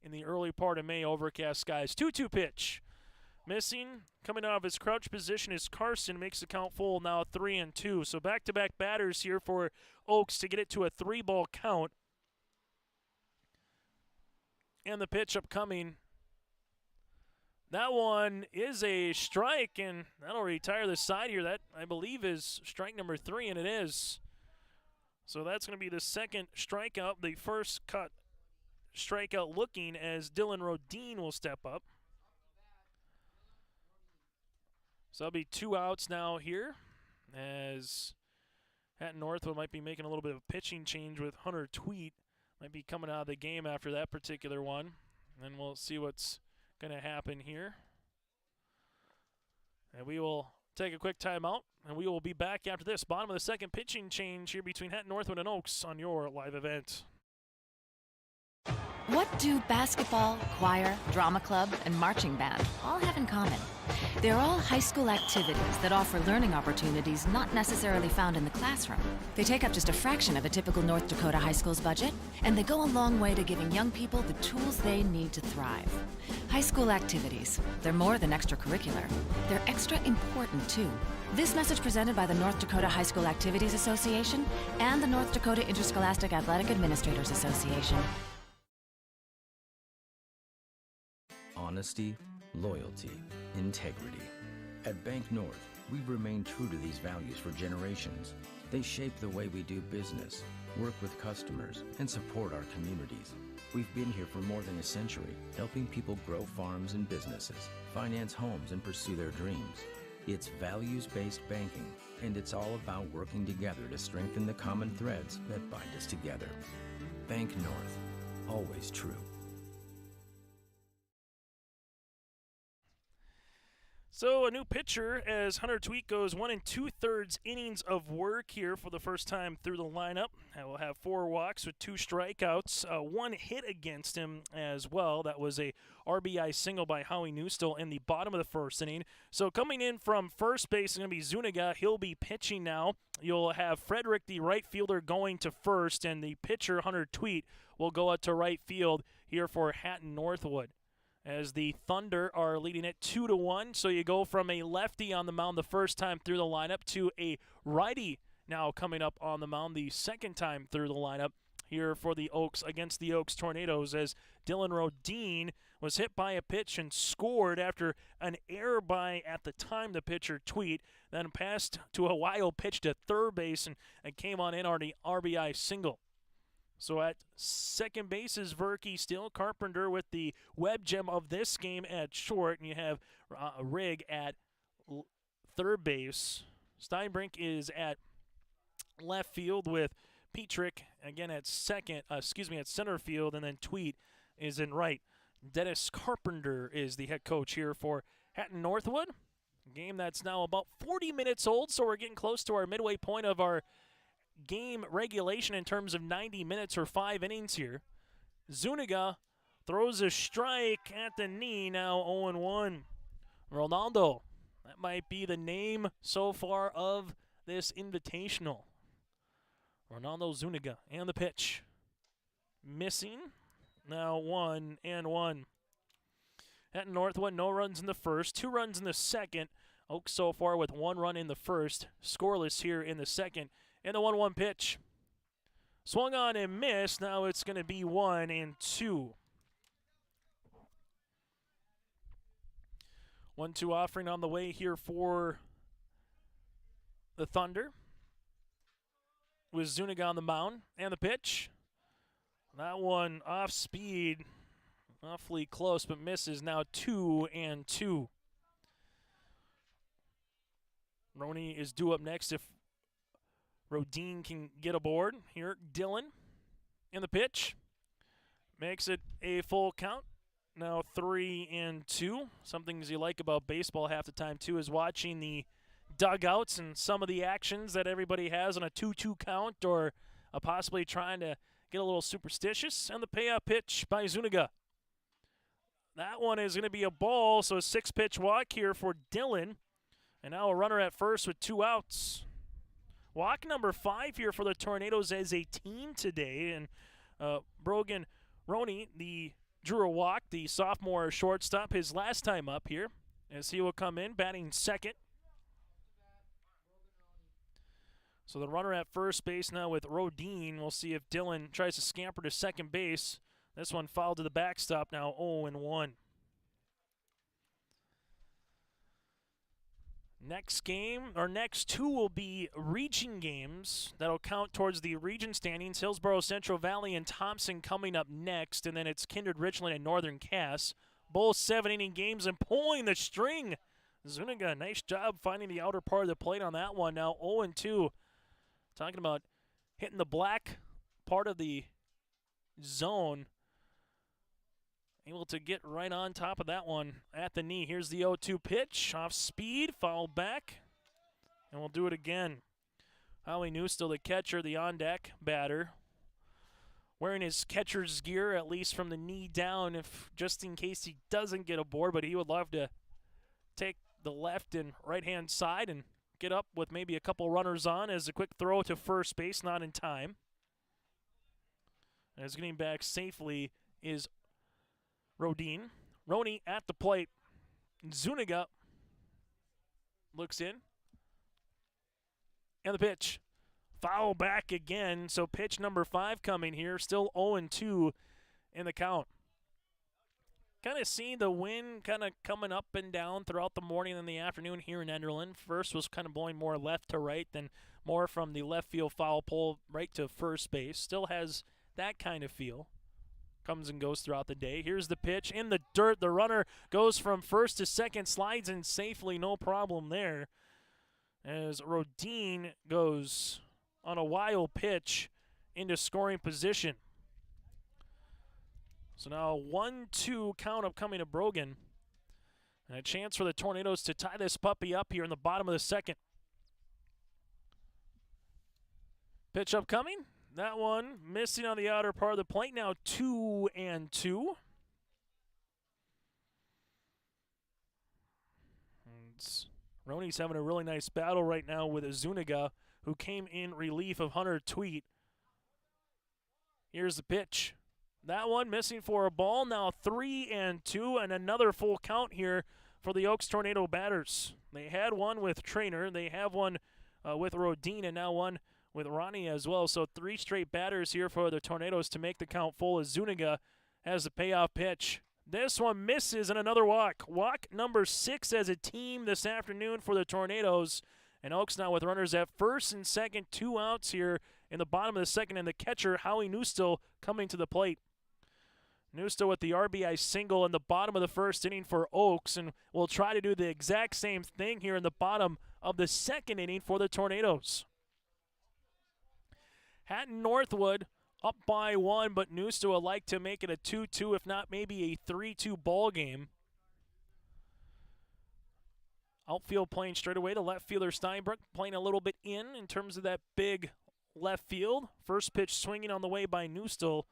in the early part of May, overcast skies. 2-2 pitch. Missing, coming out of his crouch position is Carson, makes the count full, now 3-2. So back-to-back batters here for Oaks to get it to a 3-ball count. And the pitch upcoming. That one is a strike, and that'll retire the side here. That, I believe, is strike number 3, and it is. So that's going to be the second strikeout, the first cut strikeout looking as Dylan Rodine will step up. So that'll be 2 outs now here as Hatton-Northwood might be making a little bit of a pitching change with Hunter Tweet. Might be coming out of the game after that particular one. And we'll see what's going to happen here. And we will take a quick timeout, and we will be back after this. Bottom of the second pitching change here between Hatton-Northwood and Oaks on your live event. What do basketball, choir, drama club, and marching band all have in common? They're all high school activities that offer learning opportunities not necessarily found in the classroom. They take up just a fraction of a typical North Dakota high school's budget, and they go a long way to giving young people the tools they need to thrive. High school activities, they're more than extracurricular. They're extra important, too. This message presented by the North Dakota High School Activities Association and the North Dakota Interscholastic Athletic Administrators Association. Honesty, loyalty, integrity. At Bank North, we've remained true to these values for generations. They shape the way we do business, work with customers, and support our communities. We've been here for more than a century, helping people grow farms and businesses, finance homes, and pursue their dreams. It's values-based banking, and it's all about working together to strengthen the common threads that bind us together. Bank North, always true. So a new pitcher as Hunter Tweet goes 1 2/3 innings of work here for the first time through the lineup. I will have 4 walks with 2 strikeouts, 1 hit against him as well. That was a RBI single by Howie Newstill in the bottom of the first inning. So coming in from first base is going to be Zuniga. He'll be pitching now. You'll have Frederick, the right fielder, going to first, and the pitcher, Hunter Tweet, will go out to right field here for Hatton-Northwood, as the Thunder are leading it 2-1. So you go from a lefty on the mound the first time through the lineup to a righty now coming up on the mound the second time through the lineup here for the Oaks against the Oaks Tornadoes, as Dylan Rodine was hit by a pitch and scored after an error by, at the time, the pitcher Tweet, then passed to a wild pitch to third base and came on in on the RBI single. So at second base is Verkey still. Carpenter with the web gem of this game at short. And you have Rigg at third base. Steinbrink is at left field with Petrick again at at center field. And then Tweet is in right. Dennis Carpenter is the head coach here for Hatton-Northwood. A game that's now about 40 minutes old, so we're getting close to our midway point of our game regulation in terms of 90 minutes or 5 innings here. Zuniga throws a strike at the knee, now 0-1. Ronaldo, that might be the name so far of this invitational. Ronaldo Zuniga, and the pitch. Missing, now 1-1. Hatton-Northwood, no runs in the first, 2 runs in the second. Oaks so far with 1 run in the first, scoreless here in the second. And the 1-1 pitch. Swung on and missed. Now it's going to be 1-2. 1-2 offering on the way here for the Thunder, with Zuniga on the mound. And the pitch. That one off speed. Awfully close, but misses. Now 2-2. Roney is due up next if Rodine can get aboard. Here, Dylan in the pitch. Makes it a full count. Now 3-2. Some things you like about baseball half the time, too, is watching the dugouts and some of the actions that everybody has on a 2-2 count, or possibly trying to get a little superstitious. And the payoff pitch by Zuniga. That one is going to be a ball, so a 6-pitch walk here for Dylan. And now a runner at first with 2 outs. Walk number 5 here for the Tornadoes as a team today. And Brogan Roney, drew a walk, the sophomore shortstop, his last time up here, as he will come in batting second. So the runner at first base now with Rodine. We'll see if Dylan tries to scamper to second base. This one fouled to the backstop, now 0-1. Next game, or next 2 will be region games that'll count towards the region standings. Hillsborough, Central Valley, and Thompson coming up next, and then it's Kindred, Richland, and Northern Cass. Both 7-inning games and pulling the string. Zuniga, nice job finding the outer part of the plate on that one. Now 0-2. Talking about hitting the black part of the zone. Able to get right on top of that one at the knee. Here's the 0-2 pitch. Off speed, fouled back. And we'll do it again. Howie Newstill, the catcher, the on-deck batter, wearing his catcher's gear, at least from the knee down, if just in case he doesn't get aboard. But he would love to take the left and right-hand side and get up with maybe a couple runners on as a quick throw to first base, not in time. As getting back safely is Rodin. Roney at the plate. Zuniga looks in. And the pitch. Foul back again, so pitch number 5 coming here. Still 0-2 in the count. Kind of seeing the wind kind of coming up and down throughout the morning and the afternoon here in Enderlin. First was kind of blowing more left to right, then more from the left field foul pole right to first base. Still has that kind of feel. Comes and goes throughout the day. Here's the pitch in the dirt. The runner goes from first to second, slides in safely, no problem there. As Rodin goes on a wild pitch into scoring position. So now 1-2 count upcoming to Brogan. And a chance for the Tornadoes to tie this puppy up here in the bottom of the second. Pitch upcoming. That one missing on the outer part of the plate. Now 2-2. Roney's having a really nice battle right now with Zuniga, who came in relief of Hunter Tweet. Here's the pitch. That one missing for a ball. Now 3-2, and another full count here for the Oaks Tornado batters. They had one with Trainer. They have one with Rodin, and now one with Ronnie as well. So 3 straight batters here for the Tornadoes to make the count full as Zuniga has the payoff pitch. This one misses, and another walk. Walk number 6 as a team this afternoon for the Tornadoes. And Oaks now with runners at first and second, 2 outs here in the bottom of the second, and the catcher, Howie Newstill, coming to the plate. Newstill with the RBI single in the bottom of the first inning for Oaks, and will try to do the exact same thing here in the bottom of the second inning for the Tornadoes. Hatton-Northwood up by 1, but Newstill would like to make it a 2-2, if not maybe a 3-2 ball game. Outfield playing straight away. The left fielder Steinbrook playing a little bit in terms of that big left field. First pitch swinging on the way by Newstill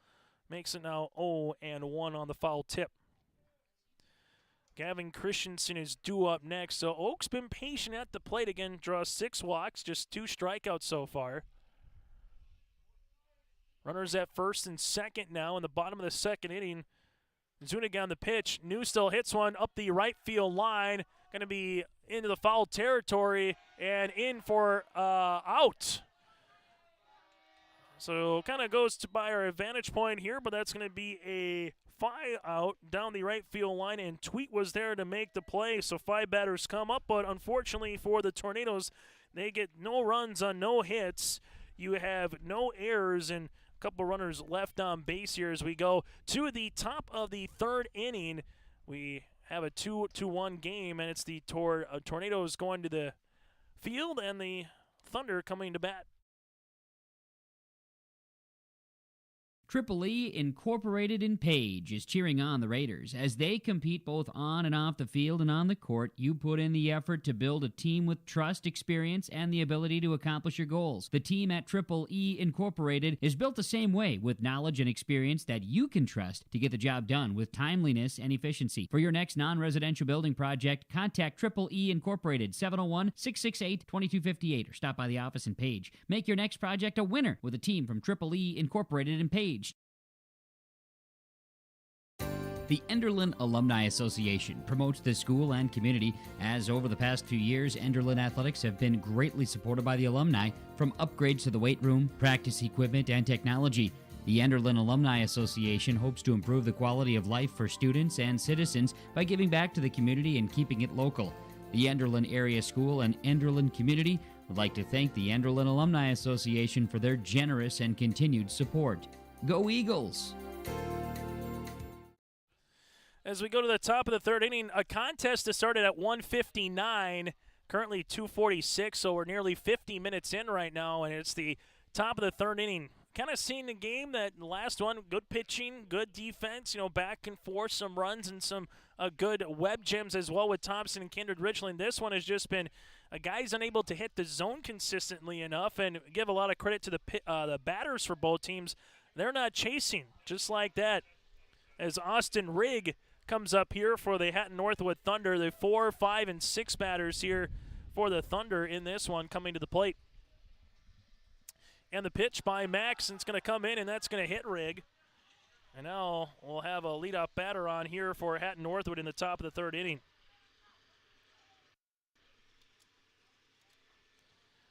makes it now 0-1 on the foul tip. Gavin Christensen is due up next. So Oaks been patient at the plate again. Draws 6 walks, just 2 strikeouts so far. Runners at first and second now in the bottom of the second inning. Zuniga on the pitch. Newstill hits one up the right field line. Going to be into the foul territory and in for out. So kind of goes to by our advantage point here, but that's going to be a fly out down the right field line, and Tweet was there to make the play. So 5 batters come up, but unfortunately for the Tornadoes, they get no runs on no hits. You have no errors and a couple runners left on base here as we go to the top of the third inning. We have a 2-1 game, and it's the Tornadoes going to the field and the Thunder coming to bat. Triple E Incorporated in Page is cheering on the Raiders. As they compete both on and off the field and on the court, you put in the effort to build a team with trust, experience, and the ability to accomplish your goals. The team at Triple E Incorporated is built the same way, with knowledge and experience that you can trust to get the job done with timeliness and efficiency. For your next non-residential building project, contact Triple E Incorporated, 701-668-2258, or stop by the office in Page. Make your next project a winner with a team from Triple E Incorporated in Page. The Enderlin Alumni Association promotes the school and community, as over the past few years, Enderlin athletics have been greatly supported by the alumni, from upgrades to the weight room, practice equipment, and technology. The Enderlin Alumni Association hopes to improve the quality of life for students and citizens by giving back to the community and keeping it local. The Enderlin Area School and Enderlin community would like to thank the Enderlin Alumni Association for their generous and continued support. Go Eagles! As we go to the top of the third inning, a contest that started at 1:59, currently 2:46, so we're nearly 50 minutes in right now, and it's the top of the third inning. Kind of seeing the game that last one, good pitching, good defense, back and forth, some runs and some good web gems as well with Thompson and Kindred Richland. This one has just been guys unable to hit the zone consistently enough, and give a lot of credit to the batters for both teams. they're not chasing, just like that. As Austin Rigg comes up here for the Hatton-Northwood Thunder, the 4, 5, and 6 batters here for the Thunder in this one coming to the plate. And the pitch by Max, and it's going to come in, and that's going to hit Rigg. And now we'll have a leadoff batter on here for Hatton-Northwood in the top of the third inning.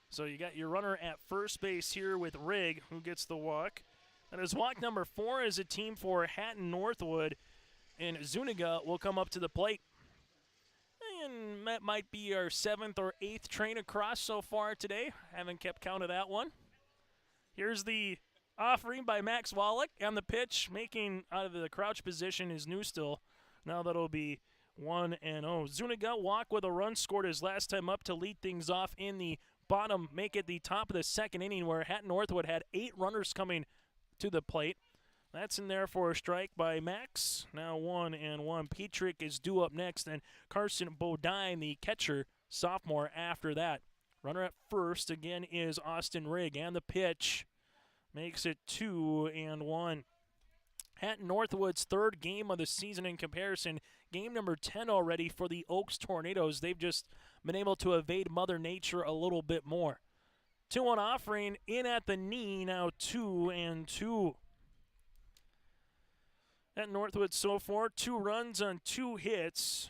So you got your runner at first base here with Rigg, who gets the walk. And his walk number 4 is a team for Hatton-Northwood, and Zuniga will come up to the plate. And that might be our 7th or 8th train across so far today. Haven't kept count of that one. Here's the offering by Max Wallach, and the pitch making out of the crouch position is Newstill. Now that'll be 1-0. Zuniga walk with a run scored his last time up to lead things off in the bottom, make it the top of the second inning, where Hatton-Northwood had 8 runners coming to the plate. That's in there for a strike by Max. Now 1-1. Petrick is due up next, and Carson Bodine, the catcher, sophomore, after that. Runner at first again is Austin Rigg, and the pitch makes it 2-1. Hatton-Northwood's 3rd game of the season in comparison. Game number 10 already for the Oaks Tornadoes. They've just been able to evade Mother Nature a little bit more. 2-1 offering in at the knee, now 2-2. Hatton-Northwood so far, 2 runs on 2 hits.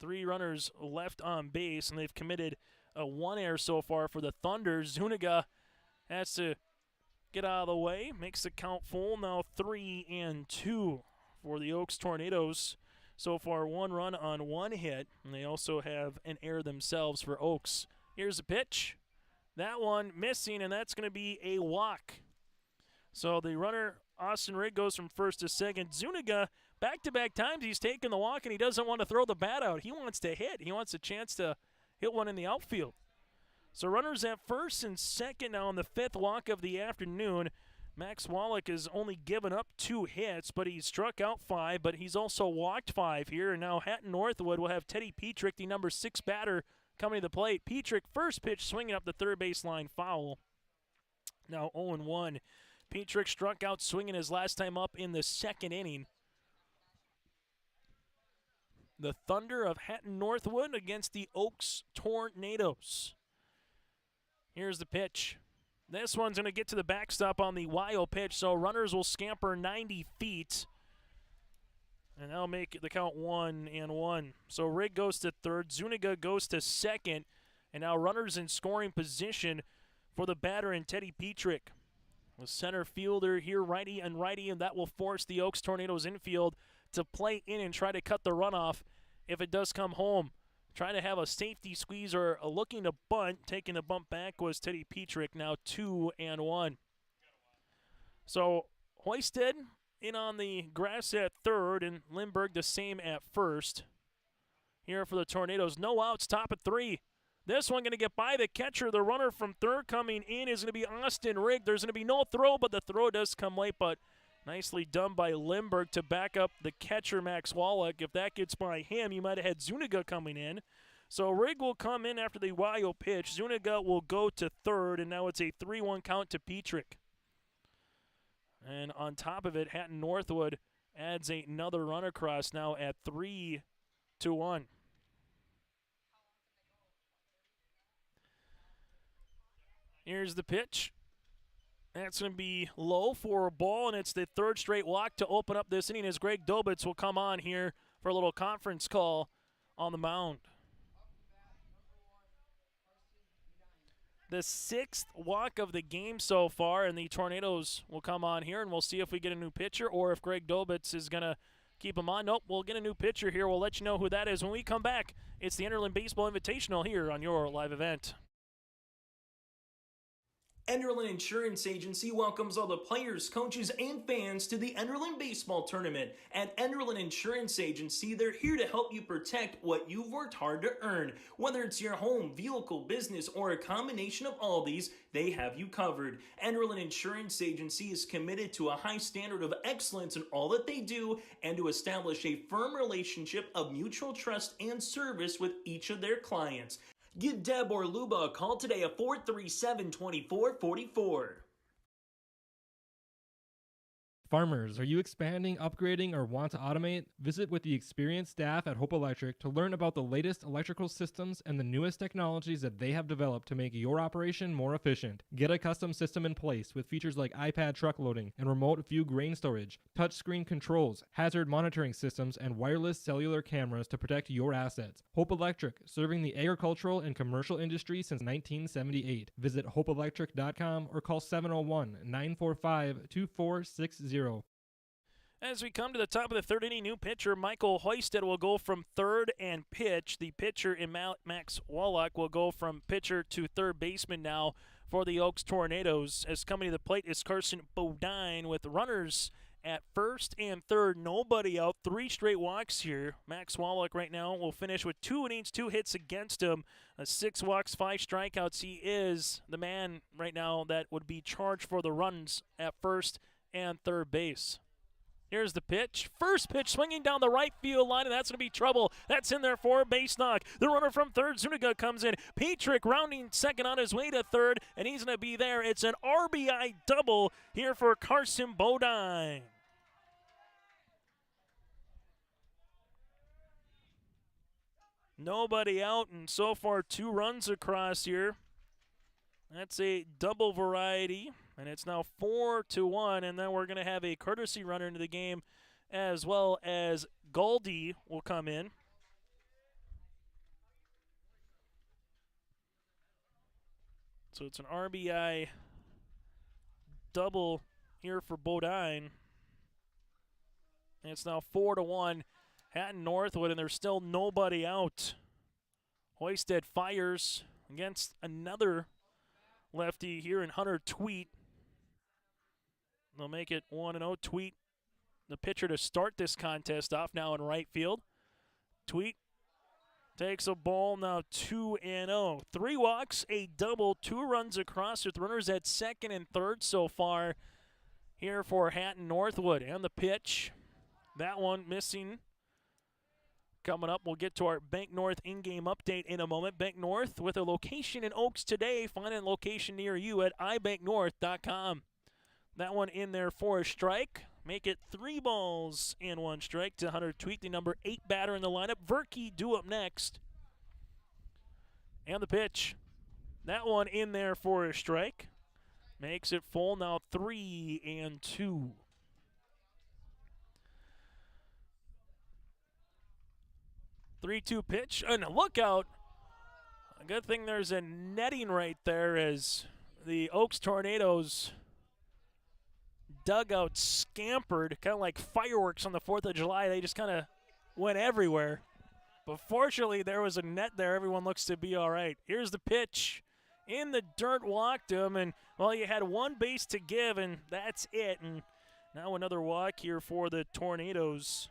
3 runners left on base, and they've committed a 1 error so far for the Thunder. Zuniga has to get out of the way, makes the count full, now 3-2 for the Oaks Tornadoes. So far, 1 run on 1 hit, and they also have an error themselves for Oaks. Here's a pitch. That one missing, and that's going to be a walk. So the runner, Austin Rigg, goes from first to second. Zuniga, back-to-back times he's taken the walk, and he doesn't want to throw the bat out. He wants to hit. He wants a chance to hit one in the outfield. So runners at first and second now on the 5th walk of the afternoon. Max Wallach has only given up 2 hits, but he's struck out 5, but he's also walked 5 here. And now Hatton-Northwood will have Teddy Petrick, the number 6 batter, coming to the plate. Petrick, first pitch, swinging up the third baseline, foul. Now 0-1. Petrick struck out swinging his last time up in the 2nd inning. The Thunder of Hatton-Northwood against the Oaks Tornadoes. Here's the pitch. This one's going to get to the backstop on the wild pitch, so runners will scamper 90 feet. And that'll make the count 1-1. So Rigg goes to third, Zuniga goes to second, and now runners in scoring position for the batter and Teddy Petrick. The center fielder here, righty, and that will force the Oaks Tornadoes infield to play in and try to cut the runoff if it does come home. Trying to have a safety squeeze or looking to bunt. Taking the bump back was Teddy Petrick, now 2-1. So Hoisted in on the grass at third, and Lindbergh the same at first. Here for the Tornadoes, no outs, top of 3. This one going to get by the catcher. The runner from third coming in is going to be Austin Rigg. There's going to be no throw, but the throw does come late, but nicely done by Lindbergh to back up the catcher, Max Wallach. If that gets by him, you might have had Zuniga coming in. So Rigg will come in after the wild pitch. Zuniga will go to third, and now it's a 3-1 count to Petrick. And on top of it, Hatton-Northwood adds another run across now at 3-1. Here's the pitch. That's going to be low for a ball, and it's the 3rd straight walk to open up this inning as Greg Dobitz will come on here for a little conference call on the mound. The 6th walk of the game so far, and the Tornadoes will come on here, and we'll see if we get a new pitcher or if Greg Dobitz is going to keep him on. Nope, we'll get a new pitcher here. We'll let you know who that is when we come back. It's the Enderlin Baseball Invitational here on your live event. Enderlin Insurance Agency welcomes all the players, coaches, and fans to the Enderlin Baseball Tournament. At Enderlin Insurance Agency, they're here to help you protect what you've worked hard to earn. Whether it's your home, vehicle, business, or a combination of all these, they have you covered. Enderlin Insurance Agency is committed to a high standard of excellence in all that they do and to establish a firm relationship of mutual trust and service with each of their clients. Give Deb or Luba a call today at 437-2444. Farmers, are you expanding, upgrading, or want to automate? Visit with the experienced staff at Hope Electric to learn about the latest electrical systems and the newest technologies that they have developed to make your operation more efficient. Get a custom system in place with features like iPad truck loading and remote view grain storage, touchscreen controls, hazard monitoring systems, and wireless cellular cameras to protect your assets. Hope Electric, serving the agricultural and commercial industry since 1978. Visit hopeelectric.com or call 701-945-2460. As we come to the top of the third inning, new pitcher Michael Hoisted will go from third and pitch. The pitcher in Max Wallach will go from pitcher to third baseman now for the Oaks Tornadoes. As coming to the plate is Carson Bodine with runners at first and third. Nobody out. 3 straight walks here. Max Wallach right now will finish with 2 innings, 2 hits against him. 6 walks, 5 strikeouts. He is the man right now that would be charged for the runs at first and third base. Here's the pitch. First pitch swinging down the right field line, and that's going to be trouble. That's in there for a base knock. The runner from third, Zuniga, comes in. Petrick rounding second on his way to third, and he's going to be there. It's an RBI double here for Carson Bodine. Nobody out, and so far 2 runs across here. That's a double variety. And it's now 4-1, and then we're going to have a courtesy runner into the game, as well as Goldie will come in. So it's an RBI double here for Bodine. And it's now 4-1, Hatton-Northwood, and there's still nobody out. Hoisted fires against another lefty here in Hunter Tweet. They'll make it 1-0. Tweet, the pitcher to start this contest off now in right field. Tweet takes a ball, now 2-0. 3 walks, a double, 2 runs across with runners at second and third so far here for Hatton-Northwood. And the pitch, that one missing. Coming up, we'll get to our Bank North in-game update in a moment. Bank North with a location in Oaks today. Find a location near you at ibanknorth.com. That one in there for a strike. Make it 3 balls and 1 strike to Hunter Tweet, the number 8 batter in the lineup. Verkey due up next. And the pitch. That one in there for a strike. Makes it full, now 3-2. Three-two pitch, and look out. A good thing there's a netting right there as the Oaks Tornadoes dugout scampered, kind of like fireworks on the 4th of July. They just kind of went everywhere. But fortunately, there was a net there. Everyone looks to be all right. Here's the pitch. In the dirt, walked him, and, well, you had 1 base to give, and that's it. And now another walk here for the Tornadoes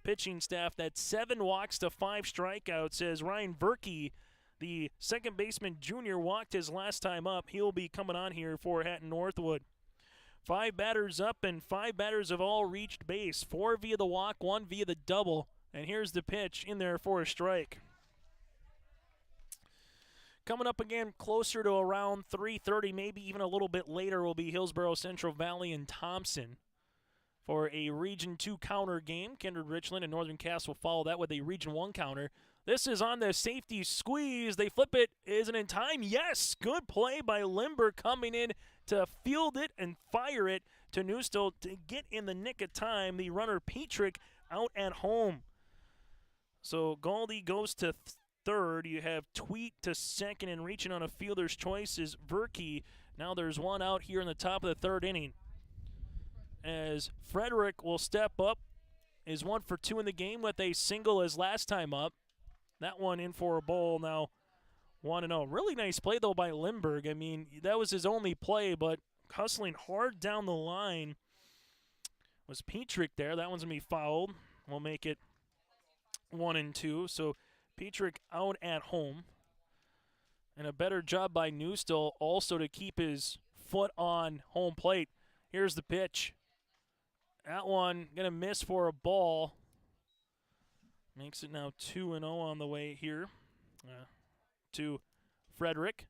pitching staff. That's 7 walks to 5 strikeouts as Ryan Verkey, the second baseman junior, walked his last time up. He'll be coming on here for Hatton-Northwood. 5 batters up, and 5 batters have all reached base. 4 via the walk, 1 via the double. And here's the pitch in there for a strike. Coming up again closer to around 3:30, maybe even a little bit later, will be Hillsborough, Central Valley, and Thompson for a Region 2 counter game. Kindred Richland and Northern Cass will follow that with a Region 1 counter. This is on the safety squeeze. They flip it. Is it in time? Yes. Good play by Limber coming in to field it and fire it to Newstill to get in the nick of time. The runner Petrick out at home. So Goldie goes to third. You have Tweet to second, and reaching on a fielder's choice is Verkey. Now there's 1 out here in the top of the 3rd inning, as Frederick will step up, is 1 for 2 in the game with a single as last time up. That one in for a ball, now 1-0. Really nice play, though, by Lindbergh. I mean, that was his only play, but hustling hard down the line was Petrick there. That one's going to be fouled. We'll make it 1-2. So Petrick out at home. And a better job by Newstill also to keep his foot on home plate. Here's the pitch. That one going to miss for a ball. Makes it now 2-0 on the way here to Frederick.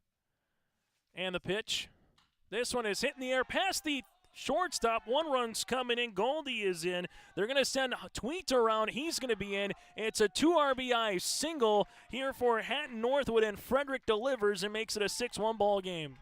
And the pitch. This one is hit in the air past the shortstop. 1 run's coming in. Goldie is in. They're going to send Tweet around. He's going to be in. It's a 2 RBI single here for Hatton-Northwood, and Frederick delivers and makes it a 6-1 ball game.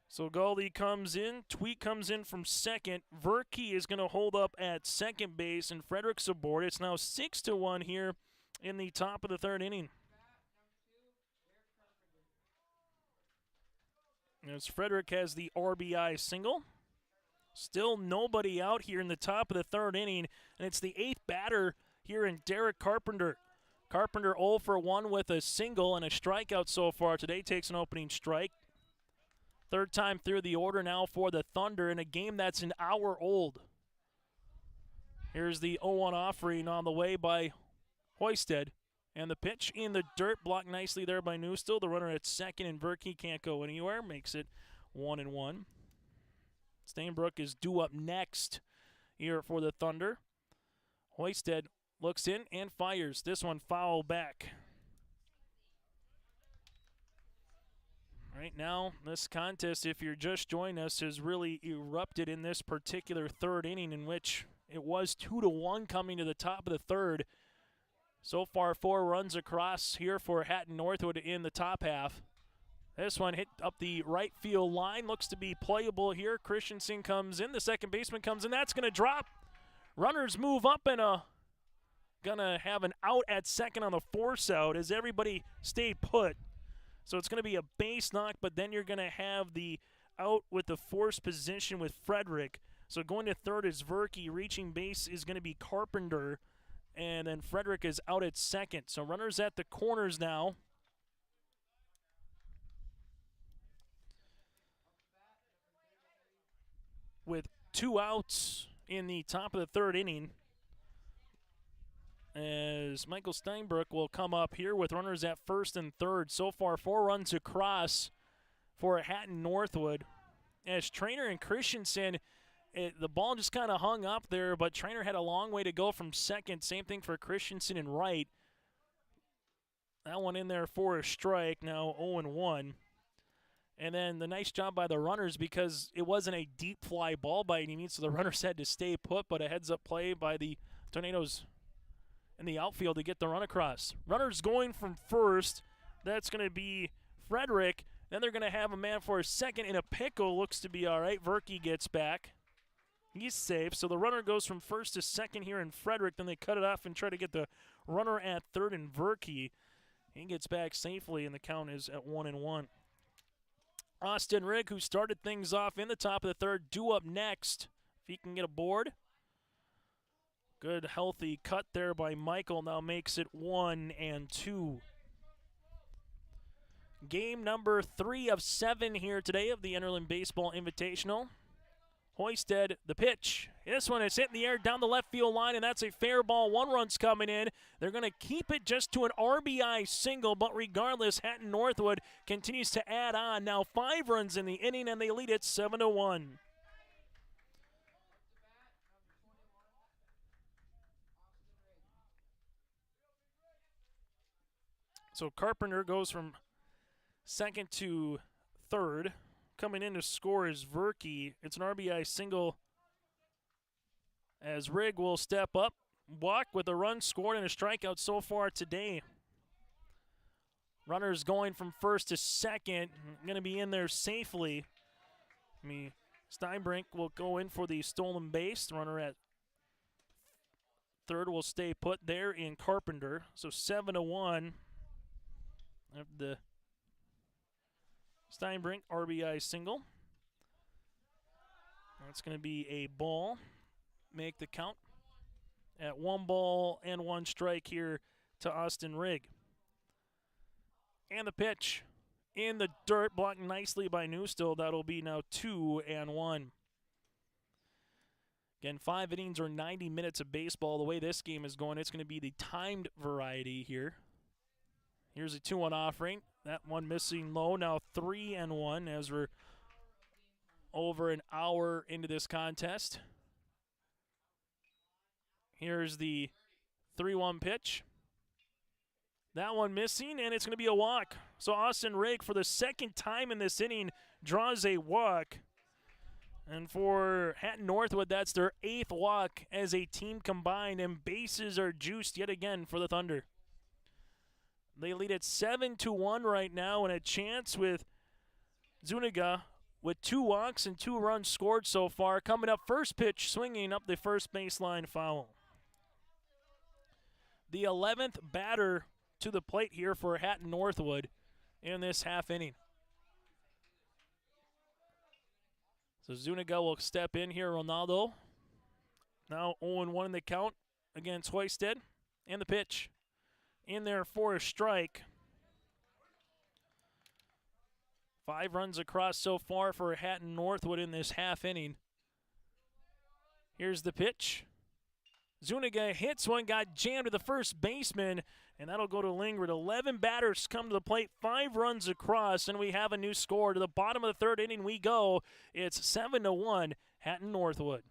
So Goldie comes in, Tweet comes in from second. Verkey is going to hold up at second base, and Frederick's aboard. It's now 6-1 here in the top of the 3rd inning. As Frederick has the RBI single. Still nobody out here in the top of the 3rd inning, and it's the 8th batter here in Derek Carpenter. Carpenter 0 for 1 with a single and a strikeout so far today. Takes an opening strike. 3rd time through the order now for the Thunder in a game that's an hour old. Here's the 0-1 offering on the way by Hoisted. And the pitch in the dirt, blocked nicely there by Newstill. The runner at second, and Verkey can't go anywhere. Makes it 1-1. Stainbrook is due up next here for the Thunder. Hoisted looks in and fires. This one foul back. Right now, this contest, if you're just joining us, has really erupted in this particular 3rd inning, in which it was 2-1 coming to the top of the 3rd. So far, 4 runs across here for Hatton-Northwood in the top half. This one hit up the right field line. Looks to be playable here. Christensen comes in. The second baseman comes in. That's going to drop. Runners move up and going to have an out at second on the force out as everybody stayed put. So it's going to be a base knock, but then you're going to have the out with the force position with Frederick. So going to 3rd is Verkey. Reaching base is going to be Carpenter. And then Frederick is out at second. So runners at the corners now. With 2 outs in the top of the 3rd inning. As Michael Steinbrook will come up here with runners at first and third. So far, 4 runs across for Hatton-Northwood. As Trainer and Christensen, the ball just kind of hung up there, but Trainer had a long way to go from second. Same thing for Christensen and Wright. That one in there for a strike, now 0-1. And then the nice job by the runners, because it wasn't a deep fly ball by any means, so the runners had to stay put, but a heads-up play by the Tornadoes in the outfield to get the run across. Runners going from first. That's going to be Frederick. Then they're going to have a man for a second, and a pickle looks to be all right. Verkey gets back. He's safe. So the runner goes from first to second here in Frederick. Then they cut it off and try to get the runner at third in Verkey. He gets back safely, and the count is at 1-1. Austin Rigg, who started things off in the top of the 3rd, due up next. If he can get aboard. Good, healthy cut there by Michael. Now makes it 1-2. Game number 3 of 7 here today of the Enderlin Baseball Invitational. Hoisted, the pitch. This one is hitting the air down the left field line, and that's a fair ball. 1 run's coming in. They're going to keep it just to an RBI single, but regardless, Hatton-Northwood continues to add on. Now 5 runs in the inning, and they lead it 7-1. So Carpenter goes from second to third. Coming in to score is Verkey. It's an RBI single as Rigg will step up, walk with a run scored and a strikeout so far today. Runners going from first to second, going to be in there safely. Steinbrink will go in for the stolen base. The runner at third will stay put there in Carpenter. So 7-1. Of the Steinbrink RBI single. That's going to be a ball. Make the count at 1 ball and 1 strike here to Austin Rigg. And the pitch in the dirt, blocked nicely by Newstill. That'll be now 2-1. Again, 5 innings or 90 minutes of baseball. The way this game is going, it's going to be the timed variety here. Here's a 2-1 offering. That one missing low. Now 3-1 as we're over an hour into this contest. Here's the 3-1 pitch. That one missing, and it's going to be a walk. So Austin Rigg, for the second time in this inning, draws a walk. And for Hatton-Northwood, that's their 8th walk as a team combined, and bases are juiced yet again for the Thunder. They lead at 7-1 right now, and a chance with Zuniga with 2 walks and 2 runs scored so far. Coming up, first pitch, swinging up the first baseline foul. The 11th batter to the plate here for Hatton-Northwood in this half inning. So Zuniga will step in here, Ronaldo. Now 0-1 in the count against Hoisted. And the pitch in there for a strike. 5 runs across so far for Hatton-Northwood in this half inning. Here's the pitch. Zuniga hits one, got jammed to the first baseman, and that'll go to Lingard. 11 batters come to the plate, 5 runs across, and we have a new score. To the bottom of the 3rd inning we go. It's 7-1, Hatton-Northwood.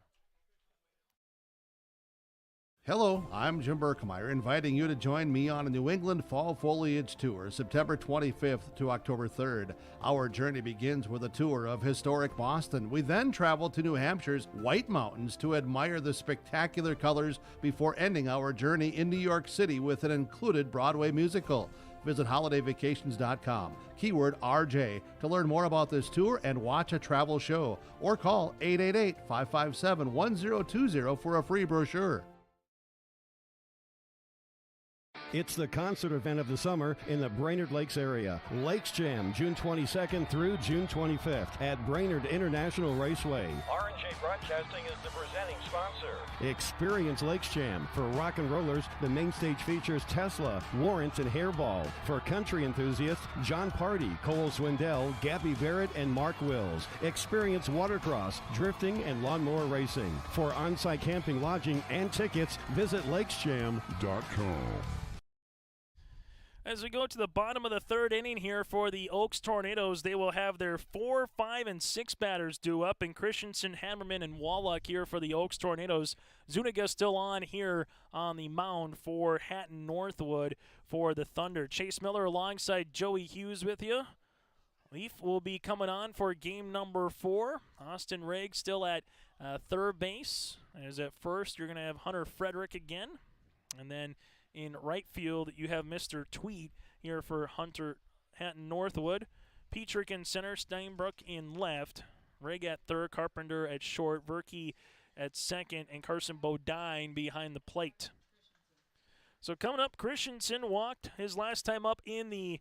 Hello, I'm Jim Berkemeyer, inviting you to join me on a New England Fall Foliage Tour, September 25th to October 3rd. Our journey begins with a tour of historic Boston. We then travel to New Hampshire's White Mountains to admire the spectacular colors before ending our journey in New York City with an included Broadway musical. Visit holidayvacations.com, keyword RJ, to learn more about this tour and watch a travel show, or call 888-557-1020 for a free brochure. It's the concert event of the summer in the Brainerd Lakes area. Lakes Jam, June 22nd through June 25th at Brainerd International Raceway. R&J Broadcasting is the presenting sponsor. Experience Lakes Jam. For rock and rollers, the main stage features Tesla, Warrant, and Hairball. For country enthusiasts, John Party, Cole Swindell, Gabby Barrett, and Mark Wills. Experience watercross, drifting, and lawnmower racing. For on-site camping, lodging, and tickets, visit lakesjam.com. As we go to the bottom of the 3rd inning here for the Oaks Tornadoes, they will have their 4, 5, and 6 batters due up, and Christensen, Hammerman, and Wallach here for the Oaks Tornadoes. Zuniga still on here on the mound for Hatton-Northwood for the Thunder. Chase Miller alongside Joey Hughes with you. Leaf will be coming on for game number 4. Austin Rigg still at 3rd base. As at first, you're going to have Hunter Frederick again, and then in right field, you have Mr. Tweed here for Hunter Hatton-Northwood. Petrick in center, Steinbrook in left. Rigg at 3rd, Carpenter at short, Verkey at 2nd, and Carson Bodine behind the plate. So coming up, Christensen walked his last time up in the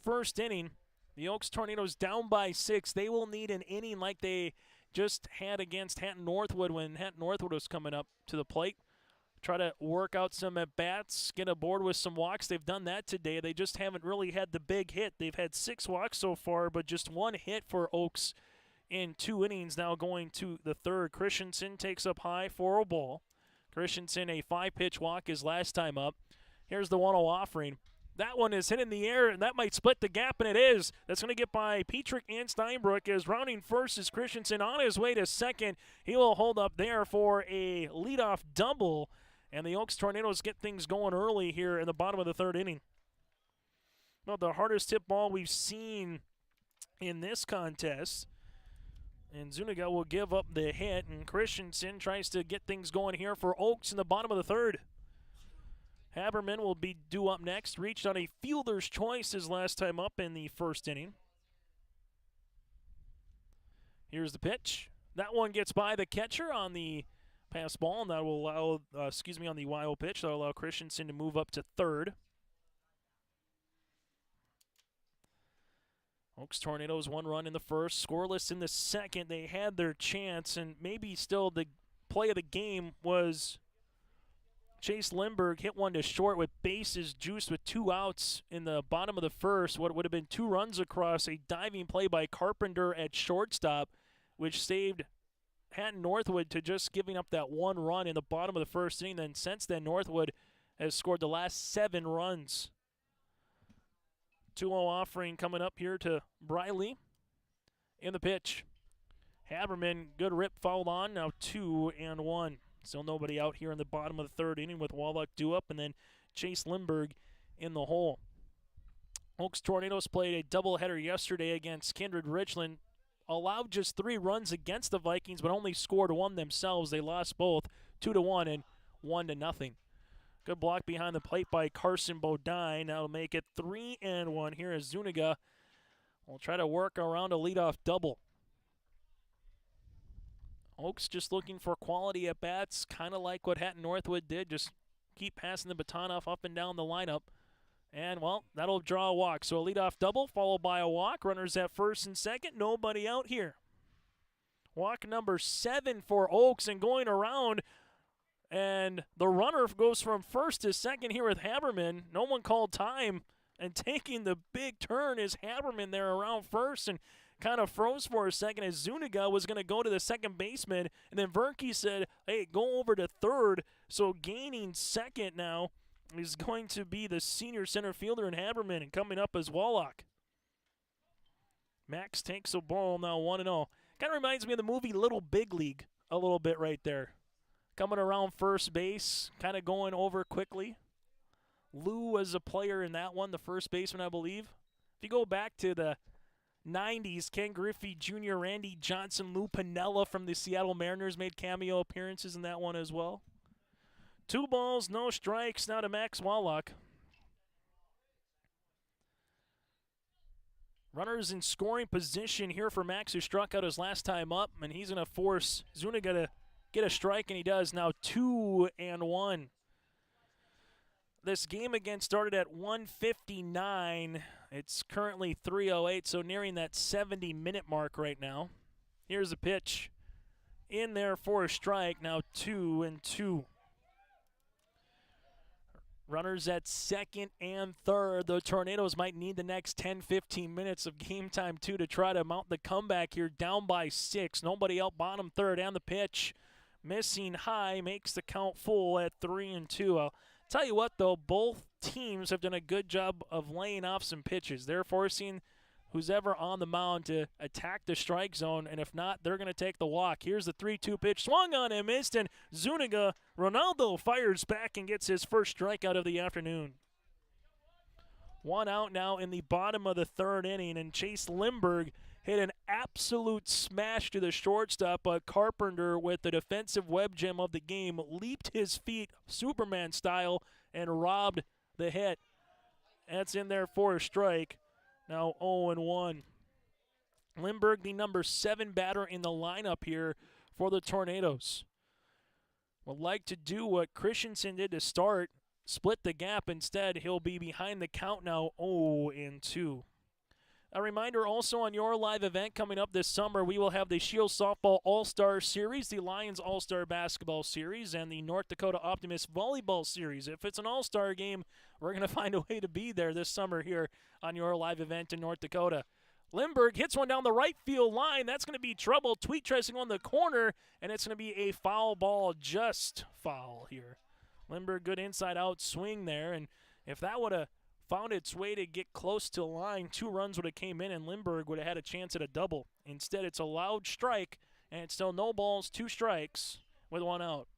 1st inning. The Oaks Tornadoes down by 6. They will need an inning like they just had against Hatton-Northwood when Hatton-Northwood was coming up to the plate. Try to work out some at-bats, get aboard with some walks. They've done that today. They just haven't really had the big hit. They've had 6 walks so far, but just 1 hit for Oaks in 2 innings now going to the 3rd. Christensen takes up high for a ball. Christensen, a 5-pitch walk his last time up. Here's the 1-0 offering. That one is hit in the air, and that might split the gap, and it is. That's going to get by Petrick and Steinbrook as rounding first is Christensen on his way to 2nd. He will hold up there for a leadoff double. And the Oaks Tornadoes get things going early here in the bottom of the 3rd inning. Well, the hardest hit ball we've seen in this contest. And Zuniga will give up the hit, and Christensen tries to get things going here for Oaks in the bottom of the 3rd. Haberman will be due up next. Reached on a fielder's choice his last time up in the 1st inning. Here's the pitch. That one gets by the catcher on the pass ball, and that will allow, on the wild pitch, that will allow Christensen to move up to 3rd. Oaks Tornadoes 1 run in the 1st, scoreless in the 2nd. They had their chance, and maybe still the play of the game was Chase Lindbergh hit one to short with bases juiced with 2 outs in the bottom of the 1st. What would have been 2 runs across, a diving play by Carpenter at shortstop, which saved Hatton-Northwood to just giving up that 1 run in the bottom of the 1st inning. Then since then, Northwood has scored the last 7 runs. 2-0 offering coming up here to Briley. In the pitch, Haberman, good rip fouled on, now 2-1. Still nobody out here in the bottom of the 3rd inning with Wallach due up, and then Chase Lindbergh in the hole. Oaks Tornadoes played a doubleheader yesterday against Kindred Richland. Allowed just 3 runs against the Vikings, but only scored 1 themselves. They lost both 2-1 and 1-0. Good block behind the plate by Carson Bodine. That'll make it 3-1 here as Zuniga will try to work around a leadoff double. Oaks just looking for quality at bats, kind of like what Hatton-Northwood did. Just keep passing the baton off up and down the lineup. And, well, that'll draw a walk. So a leadoff double followed by a walk. Runners at first and second. Nobody out here. Walk number 7 for Oaks, and going around. And the runner goes from first to second here with Haberman. No one called time. And taking the big turn is Haberman there around first, and kind of froze for a second as Zuniga was going to go to the second baseman. And then Vernke said, hey, go over to third. So gaining second now is going to be the senior center fielder in Haberman, and coming up as Wallach. Max takes a ball now 1-0. Kind of reminds me of the movie Little Big League a little bit right there. Coming around first base, kind of going over quickly. Lou was a player in that one, the first baseman, I believe. If you go back to the 90s, Ken Griffey Jr., Randy Johnson, Lou Piniella from the Seattle Mariners made cameo appearances in that one as well. 2 balls, no strikes now to Max Wallach. Runners in scoring position here for Max, who struck out his last time up, and he's going to force Zuniga to get a strike, and he does. Now 2-1. This game again started at 1:59. It's currently 3:08, so nearing that 70-minute mark right now. Here's a pitch in there for a strike. Now 2-2. Runners at second and third. The Tornadoes might need the next 10-15 minutes of game time, too, to try to mount the comeback here. Down by 6. Nobody out, bottom third, and the pitch. Missing high makes the count full at 3-2. I'll tell you what, though, both teams have done a good job of laying off some pitches. They're forcing who's ever on the mound to attack the strike zone, and if not, they're going to take the walk. Here's the 3-2 pitch, swung on and missed, and Zuniga, Ronaldo fires back and gets his first strikeout of the afternoon. 1 out now in the bottom of the 3rd inning, and Chase Lindberg hit an absolute smash to the shortstop, but Carpenter, with the defensive web gem of the game, leaped his feet Superman style and robbed the hit. That's in there for a strike. Now 0-1. Lindberg, the number 7 batter in the lineup here for the Tornadoes. Would like to do what Christensen did to start, split the gap. Instead, he'll be behind the count now, 0-2. A reminder also on your live event coming up this summer, we will have the Shield Softball All-Star Series, the Lions All-Star Basketball Series, and the North Dakota Optimist Volleyball Series. If it's an All-Star game, we're going to find a way to be there this summer here on your live event in North Dakota. Lindberg hits one down the right field line. That's going to be trouble. Tweet tracing on the corner, and it's going to be a foul ball, just foul here. Lindberg, good inside-out swing there, and if that would have found its way to get close to the line, 2 runs would have came in, and Lindberg would have had a chance at a double. Instead, it's a loud strike, and it's still no balls, 2 strikes with 1 out.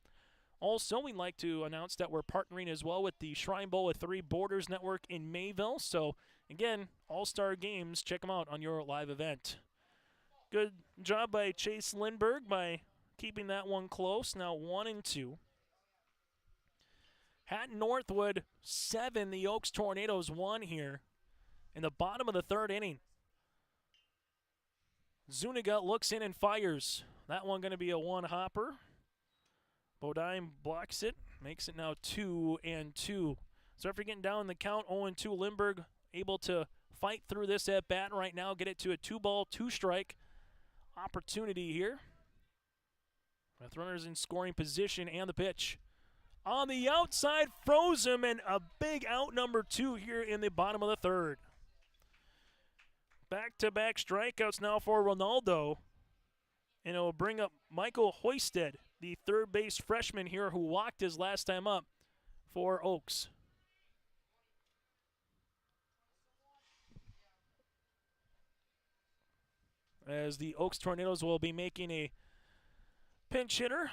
Also, we'd like to announce that we're partnering as well with the Shrine Bowl of 3 Borders Network in Mayville. So, again, all-star games, check them out on your live event. Good job by Chase Lindberg by keeping that one close. Now 1-2. Hatton-Northwood 7, the Oaks Tornadoes 1 here in the bottom of the 3rd inning. Zuniga looks in and fires. That one going to be a 1-hopper. Bodine blocks it, makes it now 2-2. So after getting down the count, 0-2, Lindberg able to fight through this at bat right now, get it to a 2-ball, 2-strike opportunity here. With runners in scoring position, and the pitch. On the outside, froze him, and a big out number 2 here in the bottom of the 3rd. Back-to-back strikeouts now for Ronaldo. And it will bring up Michael Hoisted, the 3rd base freshman here who walked his last time up for Oaks. As the Oaks Tornadoes will be making a pinch hitter.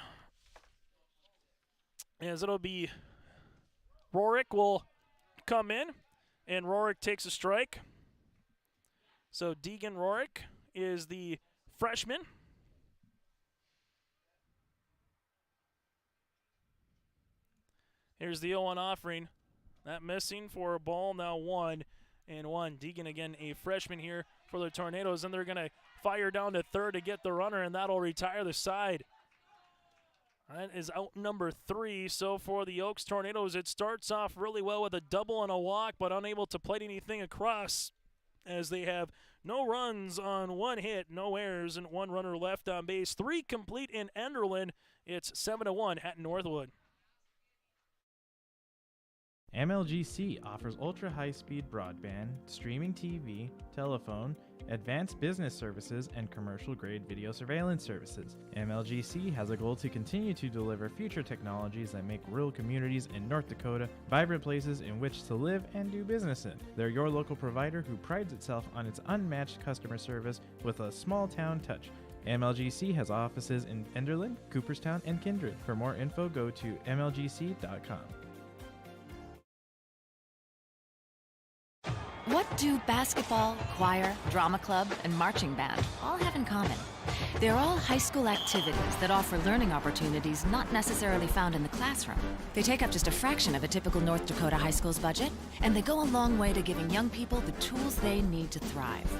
As it'll be Rorick will come in, And Rorick takes a strike. So Deegan Rorick is the freshman. Here's the 0-1 offering. That missing for a ball, now 1-1. Deegan again, a freshman here for the Tornadoes, and they're going to fire down to third to get the runner, and that'll retire the side. That is out number 3. So for the Oaks Tornadoes, it starts off really well with a double and a walk, but unable to plate anything across as they have no runs on 1 hit, no errors, and 1 runner left on base. 3 complete in Enderlin. It's 7-1 Hatton-Northwood. MLGC offers ultra-high-speed broadband, streaming TV, telephone, advanced business services, and commercial-grade video surveillance services. MLGC has a goal to continue to deliver future technologies that make rural communities in North Dakota vibrant places in which to live and do business in. They're your local provider who prides itself on its unmatched customer service with a small-town touch. MLGC has offices in Enderlin, Cooperstown, and Kindred. For more info, go to mlgc.com. What do basketball, choir, drama club, and marching band all have in common? They're all high school activities that offer learning opportunities not necessarily found in the classroom. They take up just a fraction of a typical North Dakota high school's budget, and they go a long way to giving young people the tools they need to thrive.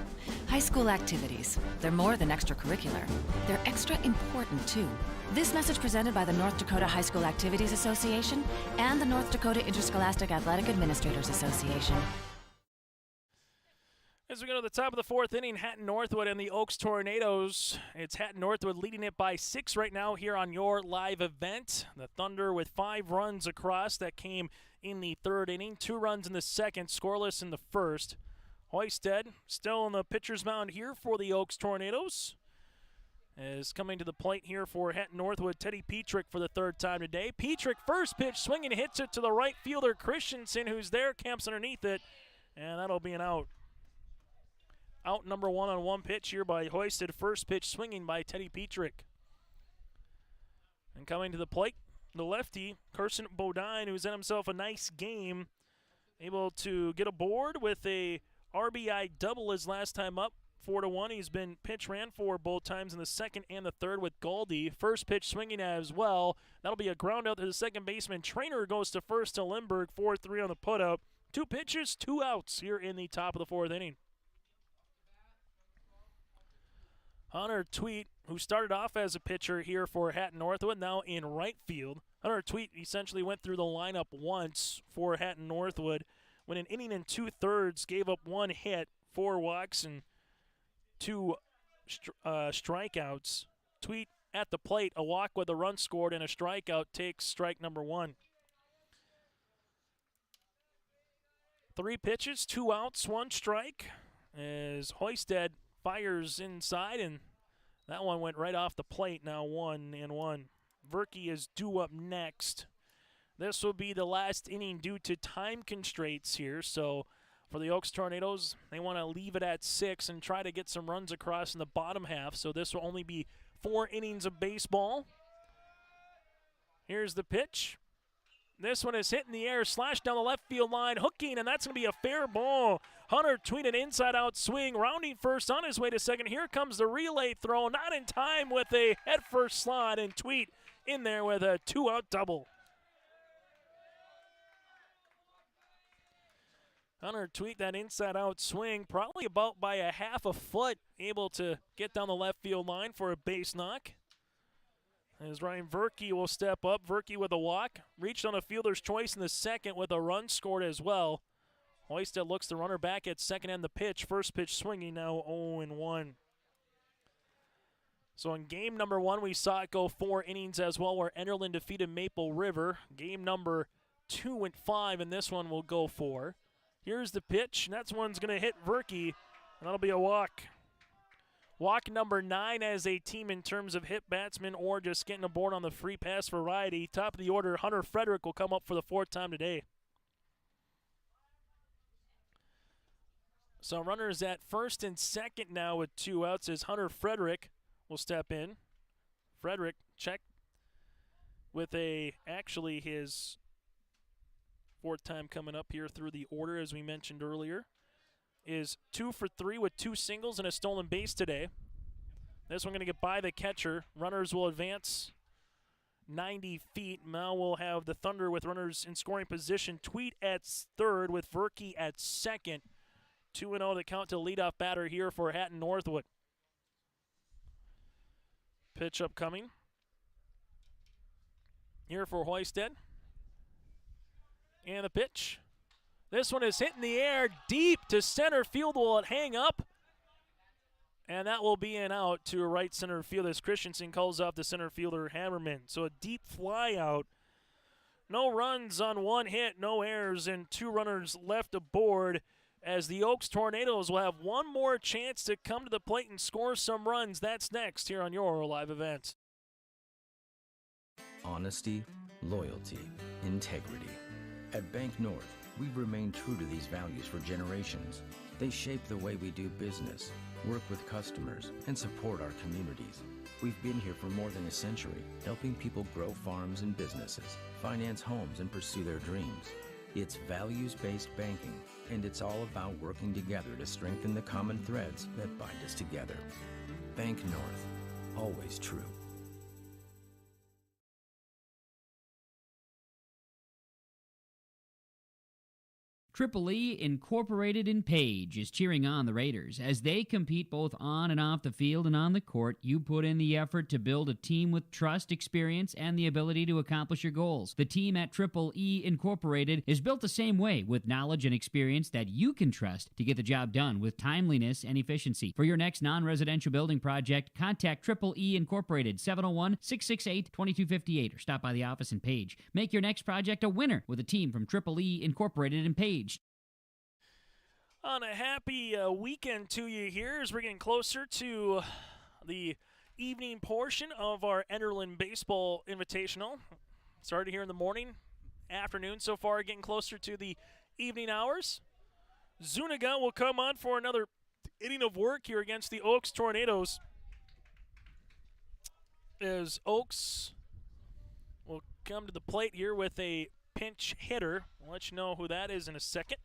High school activities, they're more than extracurricular. They're extra important, too. This message presented by the North Dakota High School Activities Association and the North Dakota Interscholastic Athletic Administrators Association. As we go to the top of the 4th inning, Hatton-Northwood and the Oaks Tornadoes. It's Hatton-Northwood leading it by 6 right now here on your live event. The Thunder with 5 runs across that came in the 3rd inning. 2 runs in the 2nd, scoreless in the 1st. Hoisted still on the pitcher's mound here for the Oaks Tornadoes. Is coming to the plate here for Hatton-Northwood, Teddy Petrick for the 3rd time today. Petrick, first pitch, swinging, hits it to the right fielder, Christensen, who's there, camps underneath it, and that'll be an out. Out number 1 on 1 pitch here by Hoisted. First pitch swinging by Teddy Petrick. And coming to the plate, the lefty, Carson Bodine, who's in himself a nice game. Able to get aboard with a RBI double his last time up, 4-1. He's been pitch ran for both times in the 2nd and the 3rd with Galdi. First pitch swinging as well. That'll be a ground out to the second baseman. Trainer goes to first to Lindbergh, 4-3 on the putout. 2 pitches, 2 outs here in the top of the 4th inning. Hunter Tweet, who started off as a pitcher here for Hatton-Northwood, now in right field. Hunter Tweet essentially went through the lineup once for Hatton-Northwood. Went an inning and 2/3, gave up 1 hit, 4 walks, and 2 strikeouts. Tweet at the plate, a walk with a run scored and a strikeout, takes strike number 1. 3 pitches, 2 outs, 1 strike, as Hoisted fires inside, and that one went right off the plate. Now 1-1. Verke is due up next. This will be the last inning due to time constraints here. So for the Oaks Tornadoes, they want to leave it at 6 and try to get some runs across in the bottom half. So this will only be 4 innings of baseball. Here's the pitch. This one is hit in the air, slashed down the left field line, hooking, and that's going to be a fair ball. Hunter Tweet an inside-out swing, rounding first on his way to second. Here comes the relay throw, not in time with a head-first slide, and Tweet in there with a 2-out double. Hunter Tweet, that inside-out swing, probably about by a half a foot, able to get down the left field line for a base knock. As Ryan Verke will step up. Verke with a walk. Reached on a fielder's choice in the 2nd with a run scored as well. Hoisted looks the runner back at 2nd and the pitch. First pitch swinging, now 0-1. So in game number 1, we saw it go 4 innings as well, where Enderlin defeated Maple River. Game number 2 and 5, and this one will go 4. Here's the pitch, and that one's going to hit Verke, and that'll be a walk. Walk number 9 as a team in terms of hit batsmen or just getting aboard on the free pass variety. Top of the order, Hunter Frederick will come up for the 4th time today. So runners at 1st and 2nd now with 2 outs as Hunter Frederick will step in. Frederick check with his Fourth time coming up here through the order, as we mentioned earlier. Is 2 for 3 with 2 singles and a stolen base today. This one going to get by the catcher. Runners will advance 90 feet. Now we'll have the Thunder with runners in scoring position. Tweet at third with Verke at second. 2-0 the count to leadoff batter here for Hatton-Northwood. Pitch upcoming here for Hoisted. And the pitch. This one is hit in the air deep to center field. Will it hang up? And that will be an out to right center field as Christensen calls off the center fielder Hammerman. So a deep fly out. No runs on 1 hit, no errors, and 2 runners left aboard as the Oaks Tornadoes will have one more chance to come to the plate and score some runs. That's next here on your live event. Honesty, loyalty, integrity. At Bank North, we've remained true to these values for generations. They shape the way we do business, work with customers, and support our communities. We've been here for more than a century, helping people grow farms and businesses, finance homes, and pursue their dreams. It's values-based banking, and it's all about working together to strengthen the common threads that bind us together. Bank North, always true. Triple E Incorporated in Page is cheering on the Raiders. As they compete both on and off the field and on the court, you put in the effort to build a team with trust, experience, and the ability to accomplish your goals. The team at Triple E Incorporated is built the same way, with knowledge and experience that you can trust to get the job done with timeliness and efficiency. For your next non-residential building project, contact Triple E Incorporated, 701-668-2258, or stop by the office in Page. Make your next project a winner with a team from Triple E Incorporated in Page. On a happy weekend to you here as we're getting closer to the evening portion of our Enderlin Baseball Invitational. Started here in the morning, afternoon so far, getting closer to the evening hours. Zuniga will come on for another inning of work here against the Oaks Tornadoes. As Oaks will come to the plate here with a pinch hitter. I'll let you know who that is in a second.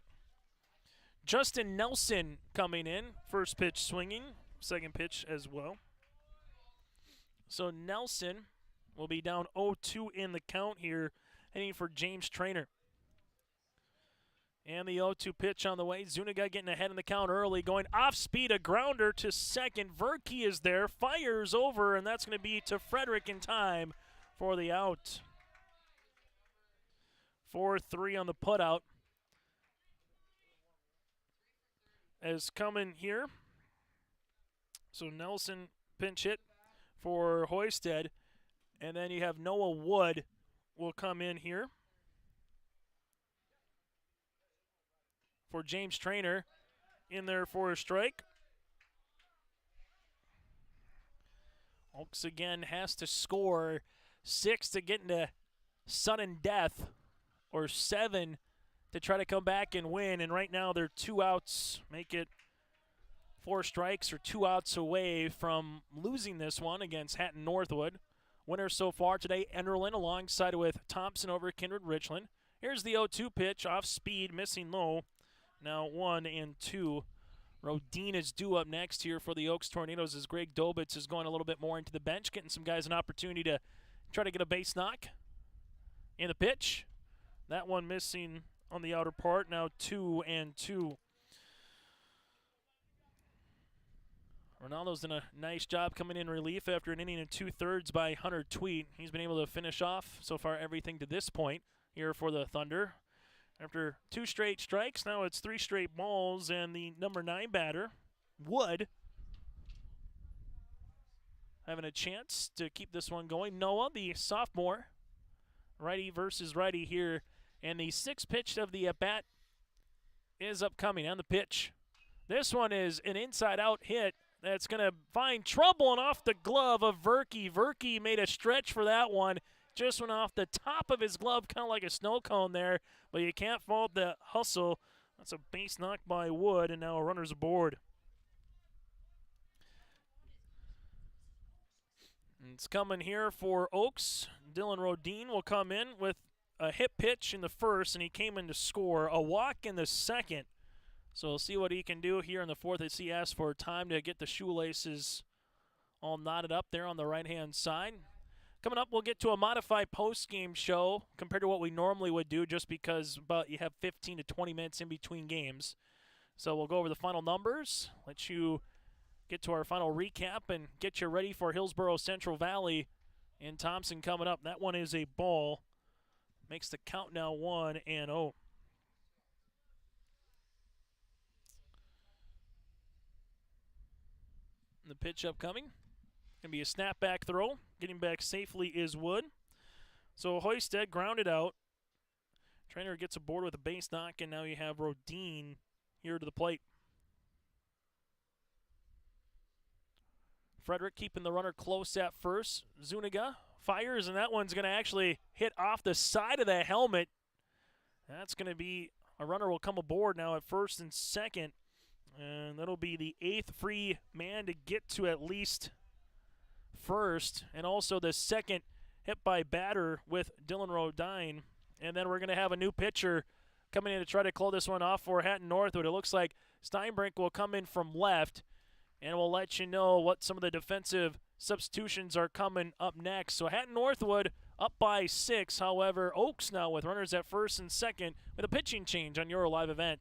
Justin Nelson coming in. First pitch swinging. Second pitch as well. So Nelson will be down 0-2 in the count here, heading for James Traynor. And the 0-2 pitch on the way. Zuniga getting ahead in the count early, going off speed, a grounder to second. Verke is there, fires over, and that's going to be to Frederick in time for the out. 4-3 on the putout. As coming here. So Nelson pinch hit for Hoisted. And then you have Noah Wood will come in here for James Traynor in there for a strike. Oaks again has to score 6 to get into sudden death, or 7 to try to come back and win, and right now they're 2 outs, make it 4 strikes or 2 outs away from losing this one against Hatton-Northwood. Winner so far today, Enderlin, alongside with Thompson over Kindred Richland. Here's the 0-2 pitch, off speed, missing low. Now 1-2. Rodine is due up next here for the Oaks Tornadoes as Greg Dobitz is going a little bit more into the bench, getting some guys an opportunity to try to get a base knock. And the pitch, that one missing on the outer part, now 2-2. Ronaldo's done a nice job coming in relief after an inning and 2/3 by Hunter Tweet. He's been able to finish off so far everything to this point here for the Thunder. After 2 straight strikes, now it's 3 straight balls, and the number 9 batter, Wood, having a chance to keep this one going. Noah, the sophomore, righty versus righty here. And the 6th pitch of the at-bat is upcoming on the pitch. This one is an inside-out hit that's going to find trouble and off the glove of Verke. Verke made a stretch for that one. Just went off the top of his glove, kind of like a snow cone there. But you can't fault the hustle. That's a base knock by Wood, and now a runner's aboard. It's coming here for Oaks. Dylan Rodine will come in with a hit pitch in the first, and he came in to score. A walk in the second. So we'll see what he can do here in the fourth as he asks for time to get the shoelaces all knotted up there on the right-hand side. Coming up, we'll get to a modified post-game show compared to what we normally would do just because you have 15 to 20 minutes in between games. So we'll go over the final numbers, let you get to our final recap, and get you ready for Hillsborough Central Valley in Thompson coming up. That one is a ball. Makes the count now 1-0. The pitch upcoming. Going to be a snapback throw. Getting back safely is Wood. So Hoisted grounded out. Trainer gets aboard with a base knock, and now you have Rodine here to the plate. Frederick keeping the runner close at first. Zuniga fires, and that one's going to actually hit off the side of the helmet. That's going to be a runner will come aboard now at first and second. And that'll be the 8th free man to get to at least first. And also the second hit by batter with Dylan Rodine. And then we're going to have a new pitcher coming in to try to close this one off for Hatton-Northwood. It looks like Steinbrink will come in from left. And we'll let you know what some of the defensive substitutions are coming up next. So Hatton-Northwood up by 6. However, Oaks now with runners at first and second with a pitching change on your live event.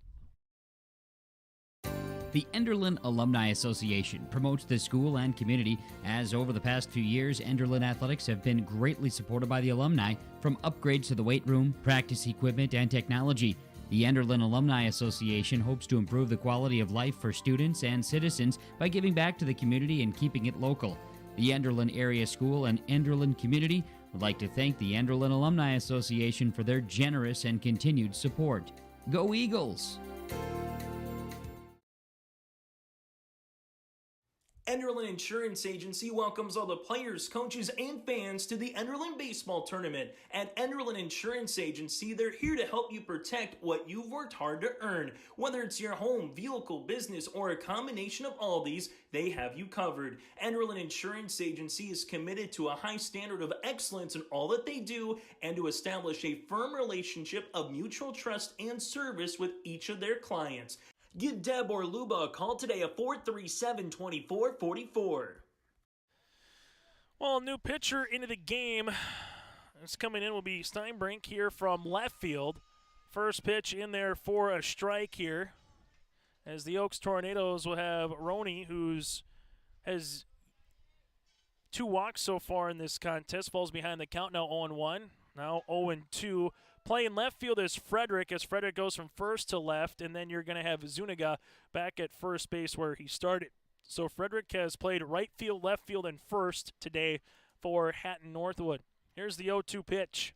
The Enderlin Alumni Association promotes the school and community, as over the past few years, Enderlin athletics have been greatly supported by the alumni, from upgrades to the weight room, practice equipment, and technology. The Enderlin Alumni Association hopes to improve the quality of life for students and citizens by giving back to the community and keeping it local. The Enderlin Area School and Enderlin community would like to thank the Enderlin Alumni Association for their generous and continued support. Go Eagles! Enderlin Insurance Agency welcomes all the players, coaches, and fans to the Enderlin Baseball Tournament. At Enderlin Insurance Agency, they're here to help you protect what you've worked hard to earn. Whether it's your home, vehicle, business, or a combination of all these, they have you covered. Enderlin Insurance Agency is committed to a high standard of excellence in all that they do and to establish a firm relationship of mutual trust and service with each of their clients. Give Deb or Luba a call today at 437-2444. Well, new pitcher into the game. That's coming in will be Steinbrink here from left field. First pitch in there for a strike here. As the Oaks Tornadoes will have Roney, has 2 walks so far in this contest. Falls behind the count now 0-1. Now 0-2. Playing left field is Frederick, as Frederick goes from first to left, and then you're going to have Zuniga back at first base where he started. So Frederick has played right field, left field, and first today for Hatton-Northwood. Here's the 0-2 pitch.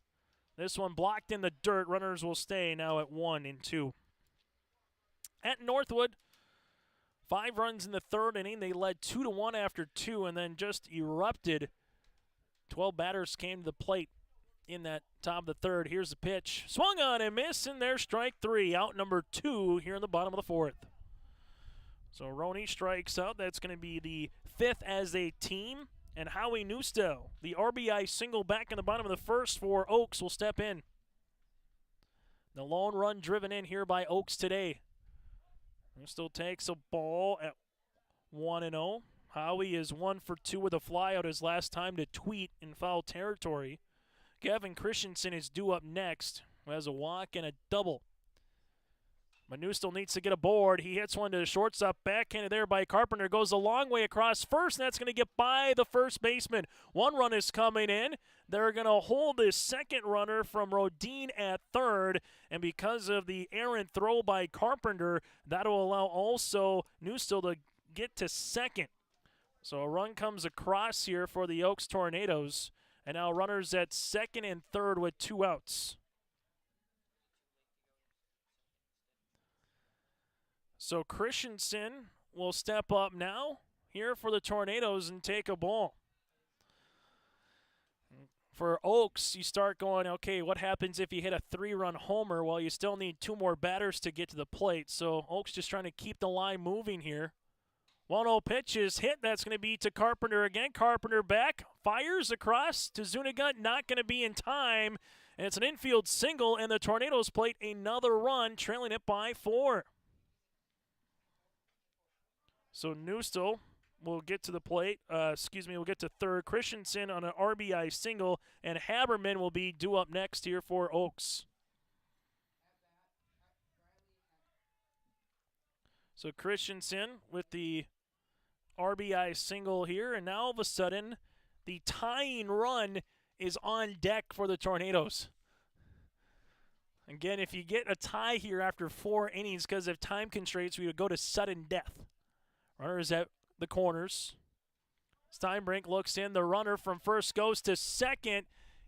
This one blocked in the dirt. Runners will stay now at 1-2. Hatton-Northwood, 5 runs in the third inning. They led 2-1 after 2 and then just erupted. 12 batters came to the plate in that top of the third. Here's the pitch. Swung on and missed, and there's strike 3. Out number 2 here in the bottom of the 4th. So Roney strikes out. That's going to be the 5th as a team. And Howie Newstel, the RBI single back in the bottom of the first for Oaks, will step in. The lone run driven in here by Oaks today. Newstel takes a ball at 1-0. Howie is 1 for 2 with a flyout his last time to tweet in foul territory. Gavin Christensen is due up next, who has a walk and a double. Manu still needs to get aboard. He hits one to the shortstop, backhanded there by Carpenter. Goes a long way across first, and that's going to get by the first baseman. 1 run is coming in. They're going to hold this second runner from Rodine at third, and because of the errant throw by Carpenter, that will allow also Newstill to get to second. So a run comes across here for the Oaks Tornadoes. And now runners at second and third with 2 outs. So Christensen will step up now here for the Tornadoes and take a ball. For Oaks, you start going, okay, what happens if you hit a 3-run homer? Well, you still need 2 more batters to get to the plate. So Oaks just trying to keep the line moving here. 1-0 pitch is hit. That's going to be to Carpenter again. Carpenter back, fires across to Zuniga. Not going to be in time. And it's an infield single, and the Tornadoes plate another run, trailing it by 4. So Newstill will get to the plate. We'll get to third. Christensen on an RBI single, and Haberman will be due up next here for Oaks. So Christensen with the RBI single here, and now all of a sudden the tying run is on deck for the Tornadoes. Again, if you get a tie here after 4 innings because of time constraints, we would go to sudden death. Runners at the corners. Steinbrink looks in. The runner from first goes to second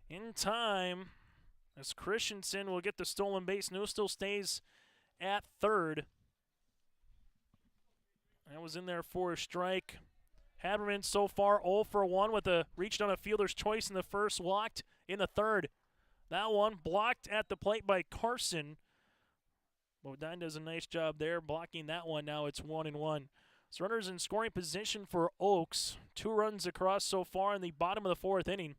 in time as Christensen will get the stolen base. Newstill stays at third. That was in there for a strike. Haberman so far 0 for 1 with a reached on a fielder's choice in the first, walked in the third. That one blocked at the plate by Carson. Bodine does a nice job there blocking that one. Now it's 1-1. So runners in scoring position for Oaks. 2 runs across so far in the bottom of the 4th inning.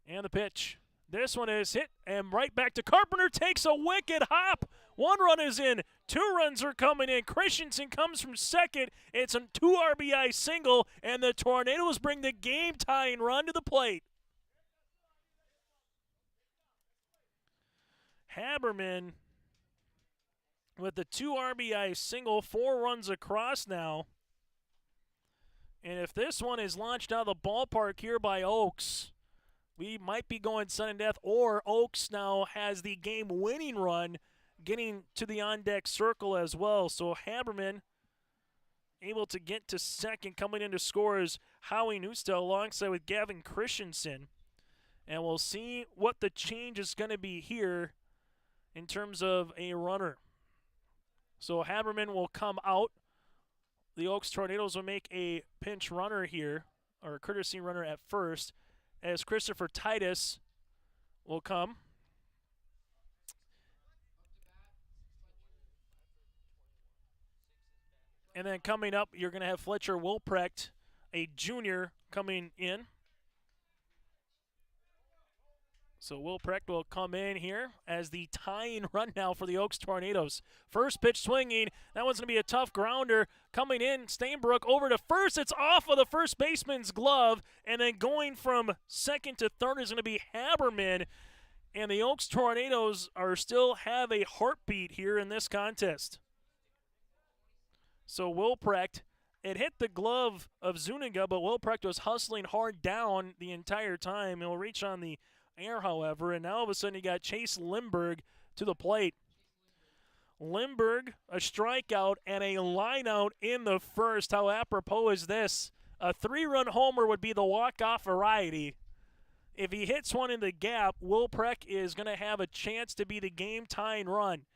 And the pitch. This one is hit and right back to Carpenter. Takes a wicked hop. 1 run is in. 2 runs are coming in. Christensen comes from second. It's a 2 RBI single, and the Tornadoes bring the game-tying run to the plate. Haberman with the 2 RBI single, 4 runs across now. And if this one is launched out of the ballpark here by Oaks, we might be going sudden death, or Oaks now has the game-winning run getting to the on-deck circle as well. So Haberman able to get to second. Coming in to score is Howie Newstill alongside with Gavin Christensen. And we'll see what the change is going to be here in terms of a runner. So Haberman will come out. The Oaks Tornadoes will make a pinch runner here, or a courtesy runner at first, as Christopher Titus will come. And then coming up, you're going to have Fletcher Wilprecht, a junior, coming in. So Wilprecht will come in here as the tying run now for the Oaks Tornadoes. First pitch swinging. That one's going to be a tough grounder. Coming in, Stainbrook over to first. It's off of the first baseman's glove. And then going from second to third is going to be Haberman. And the Oaks Tornadoes still have a heartbeat here in this contest. So Wilprecht, it hit the glove of Zuniga, but Wilprecht was hustling hard down the entire time. He'll reach on the air, however, and now all of a sudden you got Chase Lindberg to the plate. Lindberg, a strikeout and a lineout in the first. How apropos is this? A 3-run homer would be the walk-off variety. If he hits one in the gap, Wilprecht is going to have a chance to be the game-tying run.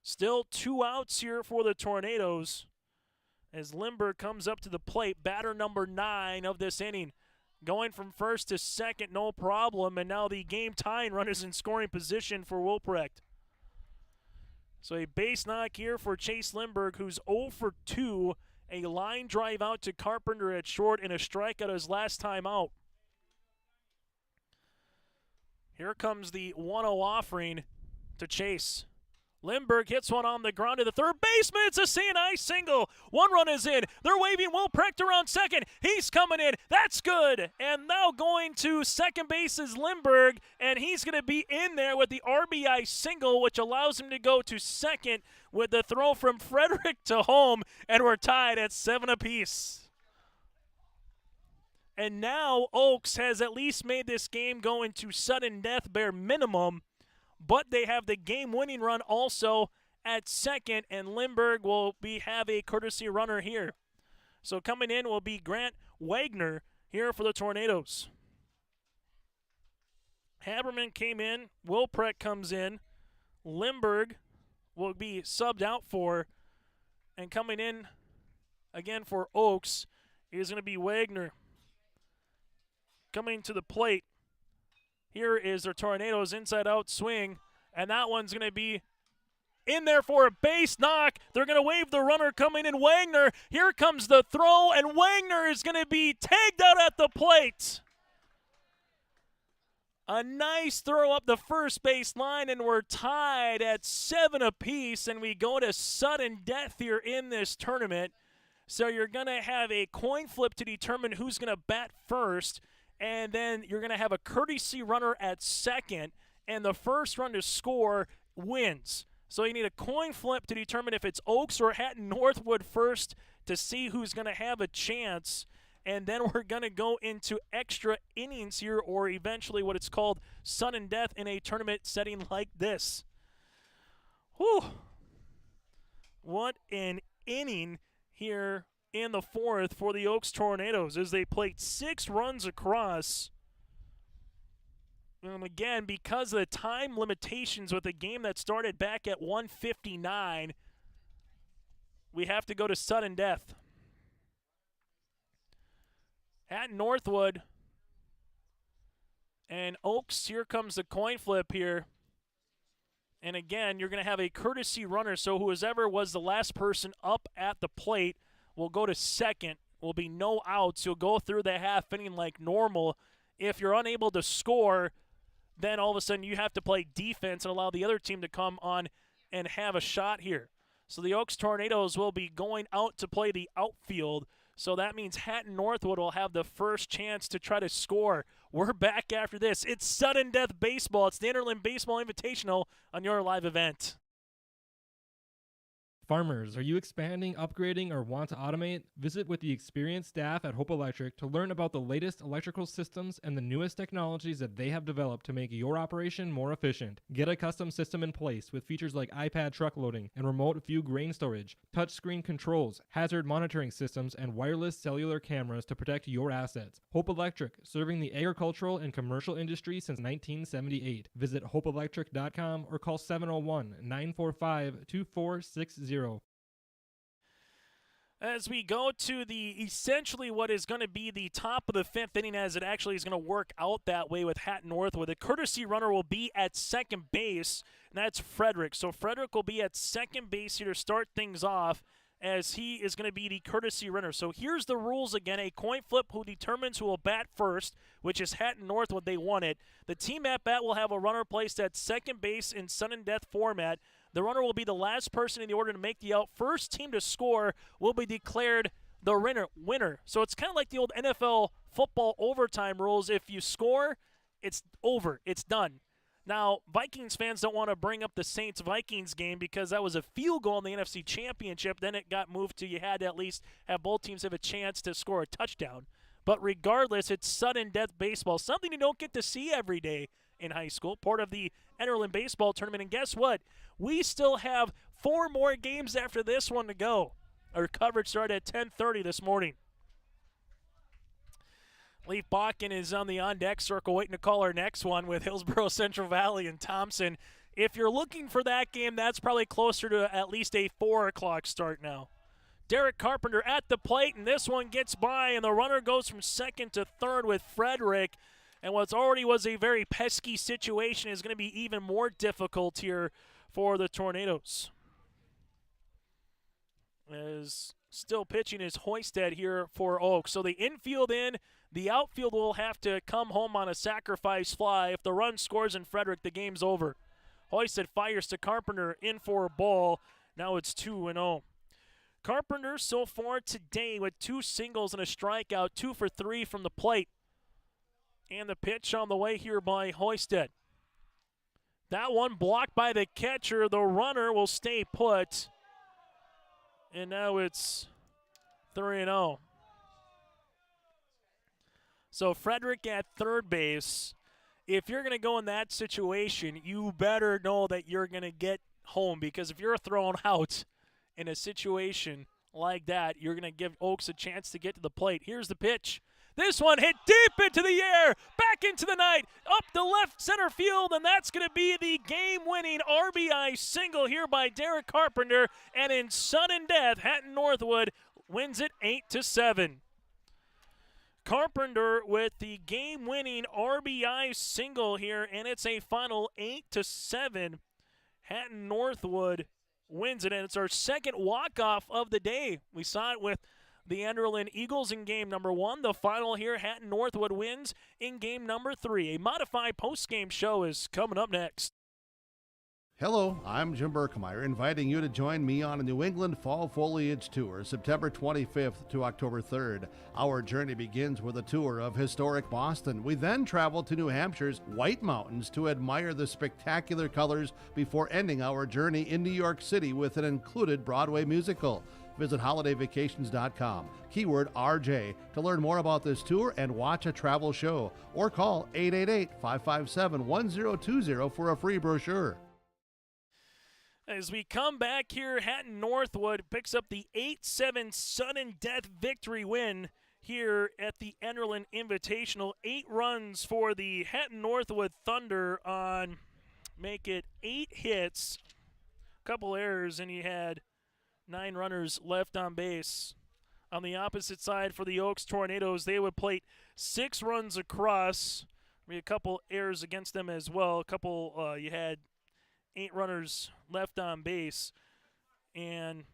Still 2 outs here for the Tornadoes as Lindberg comes up to the plate, batter number 9 of this inning. Going from first to second, no problem, and now the game-tying run is in scoring position for Wilprecht. So a base knock here for Chase Lindberg, who's 0 for 2, a line drive out to Carpenter at short, and a strikeout his last time out. Here comes the 1-0 offering to Chase. Lindberg hits one on the ground to the third baseman. It's a C&I single. 1 run is in. They're waving Wilprecht around second. He's coming in. That's good. And now going to second base is Lindberg, and he's going to be in there with the RBI single, which allows him to go to second with the throw from Frederick to home, and we're tied at 7 apiece. And now Oaks has at least made this game go into sudden death bare minimum, but they have the game-winning run also at second, and Lindberg will have a courtesy runner here. So coming in will be Grant Wagner here for the Tornadoes. Haberman came in. Wilprecht comes in. Lindberg will be subbed out for, and coming in again for Oaks is going to be Wagner. Coming to the plate, here is their Tornadoes inside-out swing, and that one's going to be in there for a base knock. They're going to wave the runner coming in. Wagner, here comes the throw, and Wagner is going to be tagged out at the plate. A nice throw up the first base line, and we're tied at 7 apiece, and we go to sudden death here in this tournament. So you're going to have a coin flip to determine who's going to bat first, and then you're going to have a courtesy runner at second, and the first run to score wins. So you need a coin flip to determine if it's Oaks or Hatton-Northwood first to see who's going to have a chance. And then we're going to go into extra innings here, or eventually what it's called sudden death in a tournament setting like this. Whew. What an inning here in the fourth for the Oaks Tornadoes as they played 6 runs across. And again, because of the time limitations with a game that started back at 1:59, we have to go to sudden death. Hatton-Northwood and Oaks, here comes the coin flip here. And again, you're going to have a courtesy runner, so whoever was the last person up at the plate will go to second. Will be no outs. You'll go through the half inning like normal. If you're unable to score, then all of a sudden you have to play defense and allow the other team to come on and have a shot here. So the Oaks Tornadoes will be going out to play the outfield. So that means Hatton-Northwood will have the first chance to try to score. We're back after this. It's sudden death baseball. It's the Enderlin Baseball Invitational on your live event. Farmers, are you expanding, upgrading, or want to automate? Visit with the experienced staff at Hope Electric to learn about the latest electrical systems and the newest technologies that they have developed to make your operation more efficient. Get a custom system in place with features like iPad truck loading and remote view grain storage, touchscreen controls, hazard monitoring systems, and wireless cellular cameras to protect your assets. Hope Electric, serving the agricultural and commercial industry since 1978. Visit hopeelectric.com or call 701-945-2460. As we go to the essentially what is going to be the top of the 5th inning, as it actually is going to work out that way with Hatton-Northwood. The courtesy runner will be at second base, and that's Frederick. So Frederick will be at second base here to start things off, as he is going to be the courtesy runner. So here's the rules again. A coin flip who determines who will bat first, which is Hatton-Northwood. They won it. The team at bat will have a runner placed at second base in sudden death format. The runner will be the last person in the order to make the out. First team to score will be declared the winner. So it's kind of like the old NFL football overtime rules. If you score, it's over. It's done. Now, Vikings fans don't want to bring up the Saints-Vikings game because that was a field goal in the NFC Championship. Then it got moved to you had to at least have both teams have a chance to score a touchdown. But regardless, it's sudden death baseball, something you don't get to see every day in high school, part of the Enderlin Baseball Tournament. And guess what? We still have 4 more games after this one to go. Our coverage started at 10:30 this morning. Leaf Bakken is on the on-deck circle waiting to call our next one with Hillsborough Central Valley and Thompson. If you're looking for that game, that's probably closer to at least a 4 o'clock start now. Derek Carpenter at the plate, and this one gets by, and the runner goes from second to third with Frederick. And what's already was a very pesky situation is going to be even more difficult here for the Tornadoes. As still pitching is Hoisted here for Oaks. So the infield in, the outfield will have to come home on a sacrifice fly. If the run scores in Frederick, the game's over. Hoisted fires to Carpenter in for a ball. Now it's 2-0. Carpenter so far today with 2 singles and a strikeout, 2 for 3 from the plate. And the pitch on the way here by Hoisted. That one blocked by the catcher. The runner will stay put. And now it's 3-0. So Frederick at third base. If you're going to go in that situation, you better know that you're going to get home, because if you're thrown out in a situation like that, you're going to give Oaks a chance to get to the plate. Here's the pitch. This one hit deep into the air, back into the night, up the left center field, and that's going to be the game-winning RBI single here by Derek Carpenter. And in sudden death, Hatton-Northwood wins it 8-7. Carpenter with the game-winning RBI single here, and it's a final 8-7. Hatton-Northwood wins it, and it's our second walk-off of the day. We saw it with the Enderlin Eagles in game number 1. The final here, Hatton-Northwood wins in game number 3. A modified post-game show is coming up next. Hello, I'm Jim Berkemeyer, inviting you to join me on a New England Fall Foliage Tour, September 25th to October 3rd. Our journey begins with a tour of historic Boston. We then travel to New Hampshire's White Mountains to admire the spectacular colors before ending our journey in New York City with an included Broadway musical. Visit holidayvacations.com, keyword RJ, to learn more about this tour and watch a travel show, or call 888-557-1020 for a free brochure. As we come back here, Hatton-Northwood picks up the 8-7 sudden death victory win here at the Enderlin Invitational. 8 runs for the Hatton-Northwood Thunder on, make it 8 hits, a couple errors, and you had 9 runners left on base. On the opposite side for the Oaks Tornadoes, they would plate 6 runs across. A couple errors against them as well. You had 8 runners left on base, and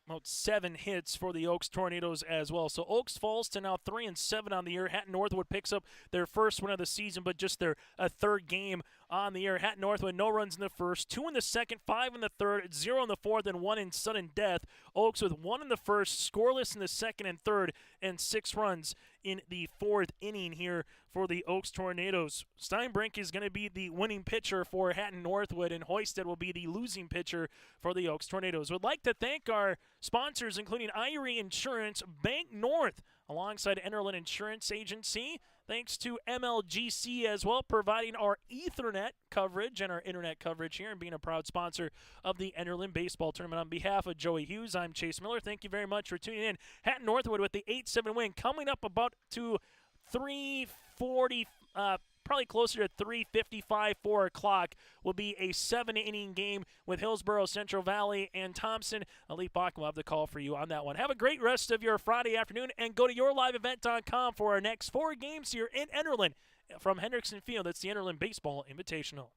about 7 hits for the Oaks Tornadoes as well. So Oaks falls to now 3-7 on the year. Hatton-Northwood picks up their first win of the season, but just their third game on the year. Hatton-Northwood, no runs in the first, 2 in the second, 5 in the third, 0 in the fourth, and 1 in sudden death. Oaks with 1 in the first, scoreless in the second and third, and 6 runs in the fourth inning here for the Oaks Tornadoes. Steinbrink is going to be the winning pitcher for Hatton-Northwood, and Hoisted will be the losing pitcher for the Oaks Tornadoes. We'd like to thank our sponsors, including Irie Insurance, Bank North, alongside Enderlin Insurance Agency. Thanks to MLGC as well, providing our Ethernet coverage and our internet coverage here and being a proud sponsor of the Enderlin Baseball Tournament. On behalf of Joey Hughes, I'm Chase Miller. Thank you very much for tuning in. Hatton-Northwood with the 8-7 win, coming up about to 3:40, probably closer to 3:55, 4 o'clock, will be a 7-inning game with Hillsborough, Central Valley, and Thompson. Elite Bach will have the call for you on that one. Have a great rest of your Friday afternoon, and go to yourliveevent.com for our next 4 games here in Enderlin from Hendrickson Field. It's the Enderlin Baseball Invitational.